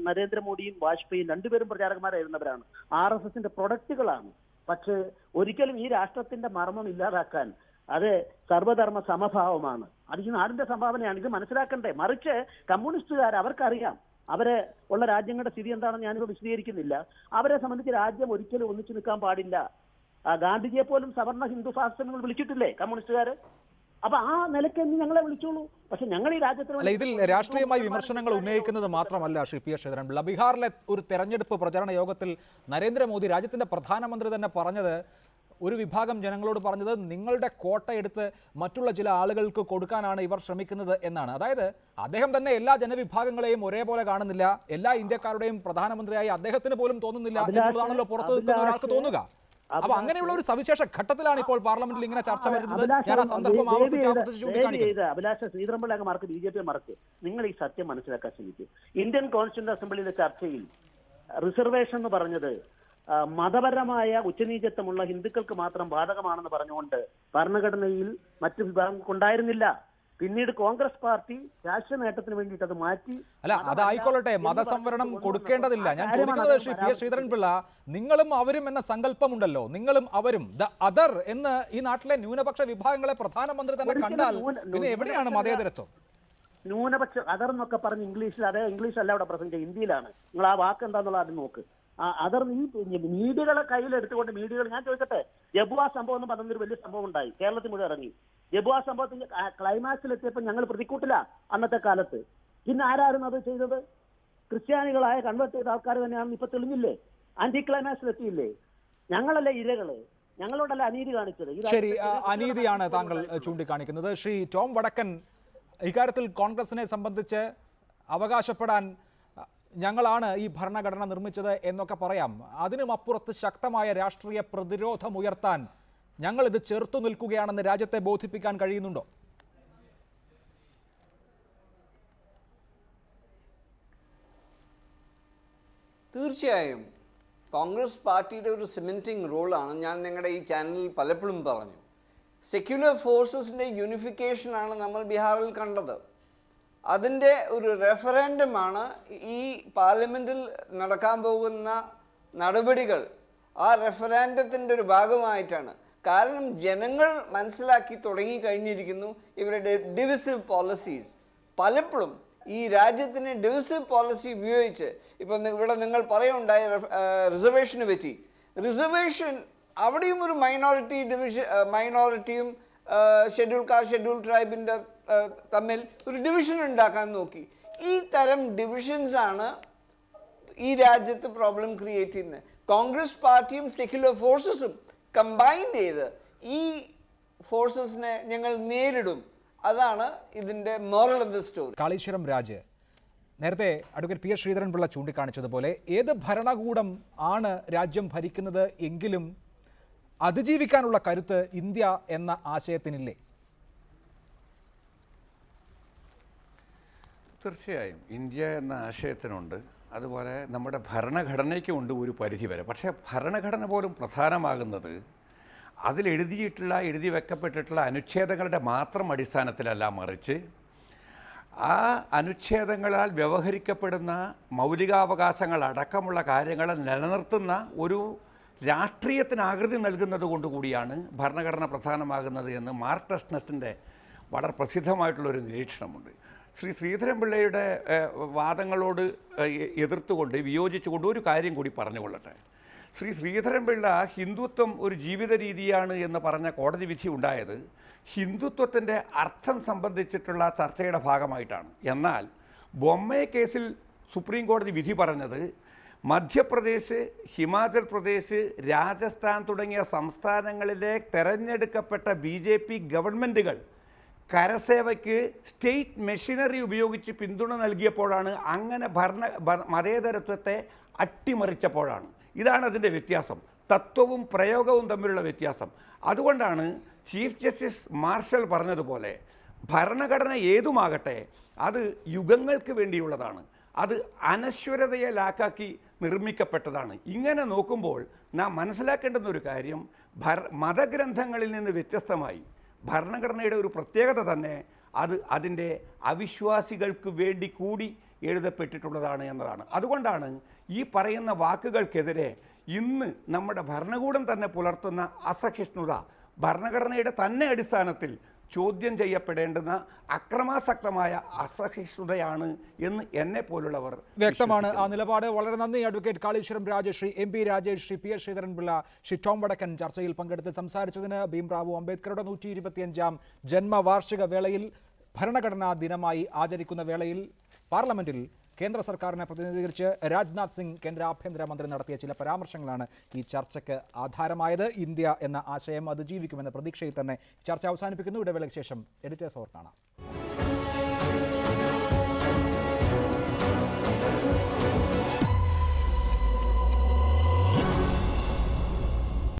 നരേന്ദ്രമോദിയും വാജ്പേയിയും രണ്ടുപേരും പ്രചാരകന്മാരായിരുന്നവരാണ്. RSSന്റെ പ്രൊഡക്റ്റുകളാണ്. പക്ഷേ ഒരിക്കലും ഈ രാഷ്ട്രത്തിന്റെ മർമ്മം ഇല്ലാതാക്കാൻ അത് സർവ്വധർമ്മ സമഭാവമാണ്. അത് ഈ നാടിന്റെ സംഭാവനയാണ്. ഇത് മനസ്സിലാക്കണ്ടേ? മറിച്ച് കമ്മ്യൂണിസ്റ്റുകാർ, അവർക്കറിയാം അവരെ ഉള്ള രാജ്യങ്ങളുടെ സ്ഥിതി എന്താണെന്ന് ഞാനിപ്പോൾ വിശദീകരിക്കുന്നില്ല. അവരെ സംബന്ധിച്ച് രാജ്യം ഒരിക്കലും ഒന്നിച്ചു നിൽക്കാൻ പാടില്ല. ഗാന്ധിജിയെ പോലും സവർണ ഹിന്ദു ഫാസിസ്റ്റ് വിളിച്ചിട്ടില്ലേ കമ്മ്യൂണിസ്റ്റുകാർ? അപ്പൊ ആ നിലയ്ക്ക് ഞങ്ങളെ വിളിച്ചോളൂ. പക്ഷെ ഞങ്ങൾ ഈ രാജ്യത്തിന് ഇതിൽ രാഷ്ട്രീയമായി വിമർശനങ്ങൾ ഉന്നയിക്കുന്നത് മാത്രമല്ല ശ്രീ PS ശ്രീധരൻപിള്ള, ബീഹാറിലെ ഒരു തെരഞ്ഞെടുപ്പ് പ്രചരണ യോഗത്തിൽ നരേന്ദ്രമോദി, രാജ്യത്തിന്റെ പ്രധാനമന്ത്രി തന്നെ പറഞ്ഞത്, ഒരു വിഭാഗം ജനങ്ങളോട് പറഞ്ഞത്, നിങ്ങളുടെ കോട്ട എടുത്ത് മറ്റുള്ള ചില ആളുകൾക്ക് കൊടുക്കാനാണ് ഇവർ ശ്രമിക്കുന്നത് എന്നാണ്. അതായത് അദ്ദേഹം തന്നെ എല്ലാ ജനവിഭാഗങ്ങളെയും ഒരേപോലെ കാണുന്നില്ല, എല്ലാ ഇന്ത്യക്കാരുടെയും പ്രധാനമന്ത്രിയായി അദ്ദേഹത്തിന് പോലും തോന്നുന്നില്ല എന്നുള്ളതാണല്ലോ പുറത്തു നിൽക്കുന്ന ഒരാൾക്ക് തോന്നുക. അപ്പൊ അങ്ങനെയുള്ള ഒരു സവിശേഷ ഘട്ടത്തിലാണ് ഇപ്പോൾ പാർലമെന്റിൽ ഇങ്ങനെ ചർച്ച വരുന്നത്. ഞാൻ ആ സന്ദർഭം Abhilasha Sreedharan Pillai mark BJP mark. നിങ്ങൾ ഈ സത്യം മനസ്സിലാക്കാൻ ശ്രമിക്കും. ഇന്ത്യൻ കോൺസ്റ്റിറ്റ്യൂന്റ് അസംബ്ലിയിലെ ചർച്ചയിൽ റിസർവേഷൻ എന്ന് പറഞ്ഞത് മതപരമായ ഉച്ചനീചത്വമുള്ള ഹിന്ദുക്കൾക്ക് മാത്രം ബാധകമാണെന്ന് പറഞ്ഞുകൊണ്ട് ഭരണഘടനയിൽ മറ്റു വിഭാഗങ്ങൾക്ക് ഉണ്ടായിരുന്നില്ല. പിന്നീട് കോൺഗ്രസ് പാർട്ടി രാഷ്ട്രീയ നേട്ടത്തിന് വേണ്ടിയിട്ട് അത് മാറ്റി. അല്ല, അതായിക്കൊള്ളട്ടെ, മതസംവരണം കൊടുക്കേണ്ടതില്ല. ഞാൻ ചോദിക്കുന്നത് ശ്രീ PS ശ്രീധരൻപിള്ള, നിങ്ങളും അവരും എന്ന സങ്കല്പമുണ്ടല്ലോ, നിങ്ങളും അവരും, ദ അതർ എന്ന് ഈ നാട്ടിലെ ന്യൂനപക്ഷ വിഭാഗങ്ങളെ പ്രധാനമന്ത്രി തന്നെ കണ്ടാൽ പിന്നെ എവിടെയാണ് മതേതരത്വം? ന്യൂനപക്ഷ അതർ എന്നൊക്കെ പറഞ്ഞ് ഇംഗ്ലീഷിൽ, അതേ ഇംഗ്ലീഷ് അല്ല അവിടെ പ്രസംഗിച്ച, ഹിന്ദിയിലാണ്. നിങ്ങൾ ആ വാക്ക് എന്താണെന്നുള്ള അത് നോക്ക്. അതർ ഈ മീഡിയകളെ കയ്യിലെടുത്തുകൊണ്ട് മീഡിയകൾ, ഞാൻ ചോദിക്കട്ടെ, ജബുവ സംഭവം എന്ന് പറഞ്ഞൊരു വലിയ സംഭവം ഉണ്ടായി, കേരളത്തിൽ മുഴുവൻ ഇറങ്ങി. ജബുവ സംഭവത്തിന്റെ ക്ലൈമാക്സിലെത്തിയപ്പോൾ ഞങ്ങൾ പ്രതിക്കൂട്ടില്ല അന്നത്തെ കാലത്ത്. പിന്നെ ആരായിരുന്നു അത് ചെയ്തത്? ക്രിസ്ത്യാനികളായ കൺവേർട്ട് ചെയ്ത ആൾക്കാർ തന്നെയാണ്. ഇപ്പൊ തെളിഞ്ഞില്ലേ? ആന്റി ക്ലൈമാക്സിൽ എത്തിയില്ലേ? ഞങ്ങളല്ലേ ഇരകള്, ഞങ്ങളോടല്ല അനീതി കാണിച്ചത്. ശരി, അനീതിയാണ് താങ്കൾ ചൂണ്ടിക്കാണിക്കുന്നത്. ശ്രീ ടോം വടക്കൻ, ഇക്കാര്യത്തിൽ കോൺഗ്രസിനെ സംബന്ധിച്ച് അവകാശപ്പെടാൻ ഞങ്ങളാണ് ഈ ഭരണഘടന നിർമ്മിച്ചത് എന്നൊക്കെ പറയാം. അതിനുമപ്പുറത്ത് ശക്തമായ രാഷ്ട്രീയ പ്രതിരോധം ഉയർത്താൻ ഞങ്ങളിത് ചെറുത്തു നിൽക്കുകയാണെന്ന് രാജ്യത്തെ ബോധിപ്പിക്കാൻ കഴിയുന്നുണ്ടോ? തീർച്ചയായും കോൺഗ്രസ് പാർട്ടിയുടെ ഒരു സിമെൻറ്റിംഗ് റോളാണ്. ഞാൻ നിങ്ങളുടെ ഈ ചാനലിൽ പലപ്പോഴും പറഞ്ഞു, സെക്യുലർ ഫോഴ്സസിൻ്റെ യൂണിഫിക്കേഷനാണ് നമ്മൾ ബീഹാറിൽ കണ്ടത്. അതിൻ്റെ ഒരു റെഫറൻഡമാണ് ഈ പാർലമെൻറ്റിൽ നടക്കാൻ പോകുന്ന നടപടികൾ. ആ റെഫറാൻഡത്തിൻ്റെ ഒരു ഭാഗമായിട്ടാണ്. കാരണം ജനങ്ങൾ മനസ്സിലാക്കി തുടങ്ങിക്കഴിഞ്ഞിരിക്കുന്നു ഇവരുടെ ഡിവിസീവ് പോളിസീസ്. പലപ്പോഴും ഈ രാജ്യത്തിന് ഡിവിസീവ് പോളിസി ഉപയോഗിച്ച്, ഇപ്പം ഇവിടെ നിങ്ങൾ പറയുണ്ടായ റിസർവേഷനെ പറ്റി, റിസർവേഷൻ അവിടെയും ഒരു മൈനോറിറ്റിയും ഷെഡ്യൂൾ കാസ്റ്റ് ഷെഡ്യൂൾ ട്രൈബിൻ്റെ തമ്മിൽ ഒരു ഡിവിഷൻ ഉണ്ടാക്കാൻ നോക്കി. ഈ തരം ഡിവിഷൻസാണ് ഈ രാജ്യത്ത് പ്രോബ്ലം ക്രിയേറ്റ് ചെയ്യുന്നത്. കോൺഗ്രസ് പാർട്ടിയും സെക്യുലർ ഫോഴ്സസും കമ്പൈൻ ചെയ്ത് ഈ ഫോഴ്സസിനെ ഞങ്ങൾ നേരിടും. അതാണ് ഇതിൻ്റെ moral of the story. Kaleshwaram Raj, നേരത്തെ അഡ്വക്കേറ്റ് പി എസ് ശ്രീധരൻപിള്ള ചൂണ്ടിക്കാണിച്ചതുപോലെ ഏത് ഭരണകൂടം ആണ് രാജ്യം ഭരിക്കുന്നത് എങ്കിലും അതിജീവിക്കാനുള്ള കരുത്ത് ഇന്ത്യ എന്ന ആശയത്തിനില്ലേ? തീർച്ചയായും ഇന്ത്യ എന്ന ആശയത്തിനുണ്ട്. അതുപോലെ നമ്മുടെ ഭരണഘടനയ്ക്കുമുണ്ട് ഒരു പരിധിവരെ. പക്ഷേ ഭരണഘടന പോലും പ്രധാനമാകുന്നത് എഴുതി വെക്കപ്പെട്ടിട്ടുള്ള അനുച്ഛേദങ്ങളുടെ മാത്രം അടിസ്ഥാനത്തിലല്ല, മറിച്ച് ആ അനുച്ഛേദങ്ങളാൽ വ്യവഹരിക്കപ്പെടുന്ന മൗലികാവകാശങ്ങൾ അടക്കമുള്ള കാര്യങ്ങളെ നിലനിർത്തുന്ന ഒരു രാഷ്ട്രീയത്തിന് ആകൃതി നൽകുന്നത് കൊണ്ടുകൂടിയാണ് ഭരണഘടന പ്രധാനമാകുന്നത് എന്ന് മാർക്ക് ടെസ്നറ്റിൻ്റെ വളരെ പ്രസിദ്ധമായിട്ടുള്ളൊരു നിരീക്ഷണമുണ്ട്. ശ്രീ ശ്രീധരൻപിള്ളയുടെ വാദങ്ങളോട് എതിർത്തുകൊണ്ട് വിയോജിച്ചുകൊണ്ട് ഒരു കാര്യം കൂടി പറഞ്ഞുകൊള്ളട്ടെ. ശ്രീ ശ്രീധരൻപിള്ള ഹിന്ദുത്വം ഒരു ജീവിത രീതിയാണ് എന്ന് പറഞ്ഞ കോടതി വിധി ഉണ്ടായത് ഹിന്ദുത്വത്തിൻ്റെ അർത്ഥം സംബന്ധിച്ചിട്ടുള്ള ചർച്ചയുടെ ഭാഗമായിട്ടാണ്. എന്നാൽ ബൊമ്മെ കേസിൽ സുപ്രീം കോടതി വിധി പറഞ്ഞത് മധ്യപ്രദേശ്, ഹിമാചൽ പ്രദേശ്, രാജസ്ഥാൻ തുടങ്ങിയ സംസ്ഥാനങ്ങളിലെ തെരഞ്ഞെടുക്കപ്പെട്ട BJP ഗവൺമെൻറ്റുകൾ കരസേവയ്ക്ക് സ്റ്റേറ്റ് മെഷീനറി ഉപയോഗിച്ച് പിന്തുണ നൽകിയപ്പോഴാണ്, അങ്ങനെ മതേതരത്വത്തെ അട്ടിമറിച്ചപ്പോഴാണ്. ഇതാണ് അതിൻ്റെ വ്യത്യാസം, തത്വവും പ്രയോഗവും തമ്മിലുള്ള വ്യത്യാസം. അതുകൊണ്ടാണ് ചീഫ് ജസ്റ്റിസ് മാർഷൽ പറഞ്ഞതുപോലെ ഭരണഘടന ഏതുമാകട്ടെ അത് യുഗങ്ങൾക്ക് വേണ്ടിയുള്ളതാണ്, അത് അനശ്വരതയെ ലാക്കാക്കി നിർമ്മിക്കപ്പെട്ടതാണ്. ഇങ്ങനെ നോക്കുമ്പോൾ നാം മനസ്സിലാക്കേണ്ടുന്ന ഒരു കാര്യം, മതഗ്രന്ഥങ്ങളിൽ നിന്ന് വ്യത്യസ്തമായി ഭരണഘടനയുടെ ഒരു പ്രത്യേകത തന്നെ അത് അതിൻ്റെ അവിശ്വാസികൾക്ക് വേണ്ടി കൂടി എഴുതപ്പെട്ടിട്ടുള്ളതാണ് എന്നതാണ്. അതുകൊണ്ടാണ് ഈ പറയുന്ന വാക്കുകൾക്കെതിരെ ഇന്ന് നമ്മുടെ ഭരണകൂടം തന്നെ പുലർത്തുന്ന അസഹിഷ്ണുത ഭരണഘടനയുടെ തന്നെ അടിസ്ഥാനത്തിൽ ചോദ്യം ചെയ്യപ്പെടേണ്ടുന്ന അക്രമാസക്തമായ അസഹിഷ്ണുതയാണ് എന്ന് എന്നെ പോലുള്ളവർ വ്യക്തമാണ്. ആ നിലപാട് വളരെ നന്ദി. Advocate Kaleshwaram Raj, Shri MP Rajesh, Shri PS Sreedharan Pillai, Shri Tom വടക്കൻ ചർച്ചയിൽ പങ്കെടുത്ത് സംസാരിച്ചതിന്. ഭീംറാവു അംബേദ്കറുടെ 125ാം ജന്മവാർഷിക വേളയിൽ, ഭരണഘടനാ ദിനമായി ആചരിക്കുന്ന വേളയിൽ പാർലമെന്റിൽ കേന്ദ്ര സർക്കാരിനെ പ്രതിനിധീകരിച്ച് രാജ്നാഥ് സിംഗ് കേന്ദ്ര ആഭ്യന്തരമന്ത്രി നടത്തിയ ചില പരാമർശങ്ങളാണ് ഈ ചർച്ചയ്ക്ക് ആധാരമായത്. ഇന്ത്യ എന്ന ആശയം അതിജീവിക്കുമെന്ന പ്രതീക്ഷയിൽ തന്നെ ചർച്ച അവസാനിപ്പിക്കുന്നു. ഇടവേളയ്ക്ക് ശേഷം എഡിറ്റേഴ്സ് അവർ കാണാം.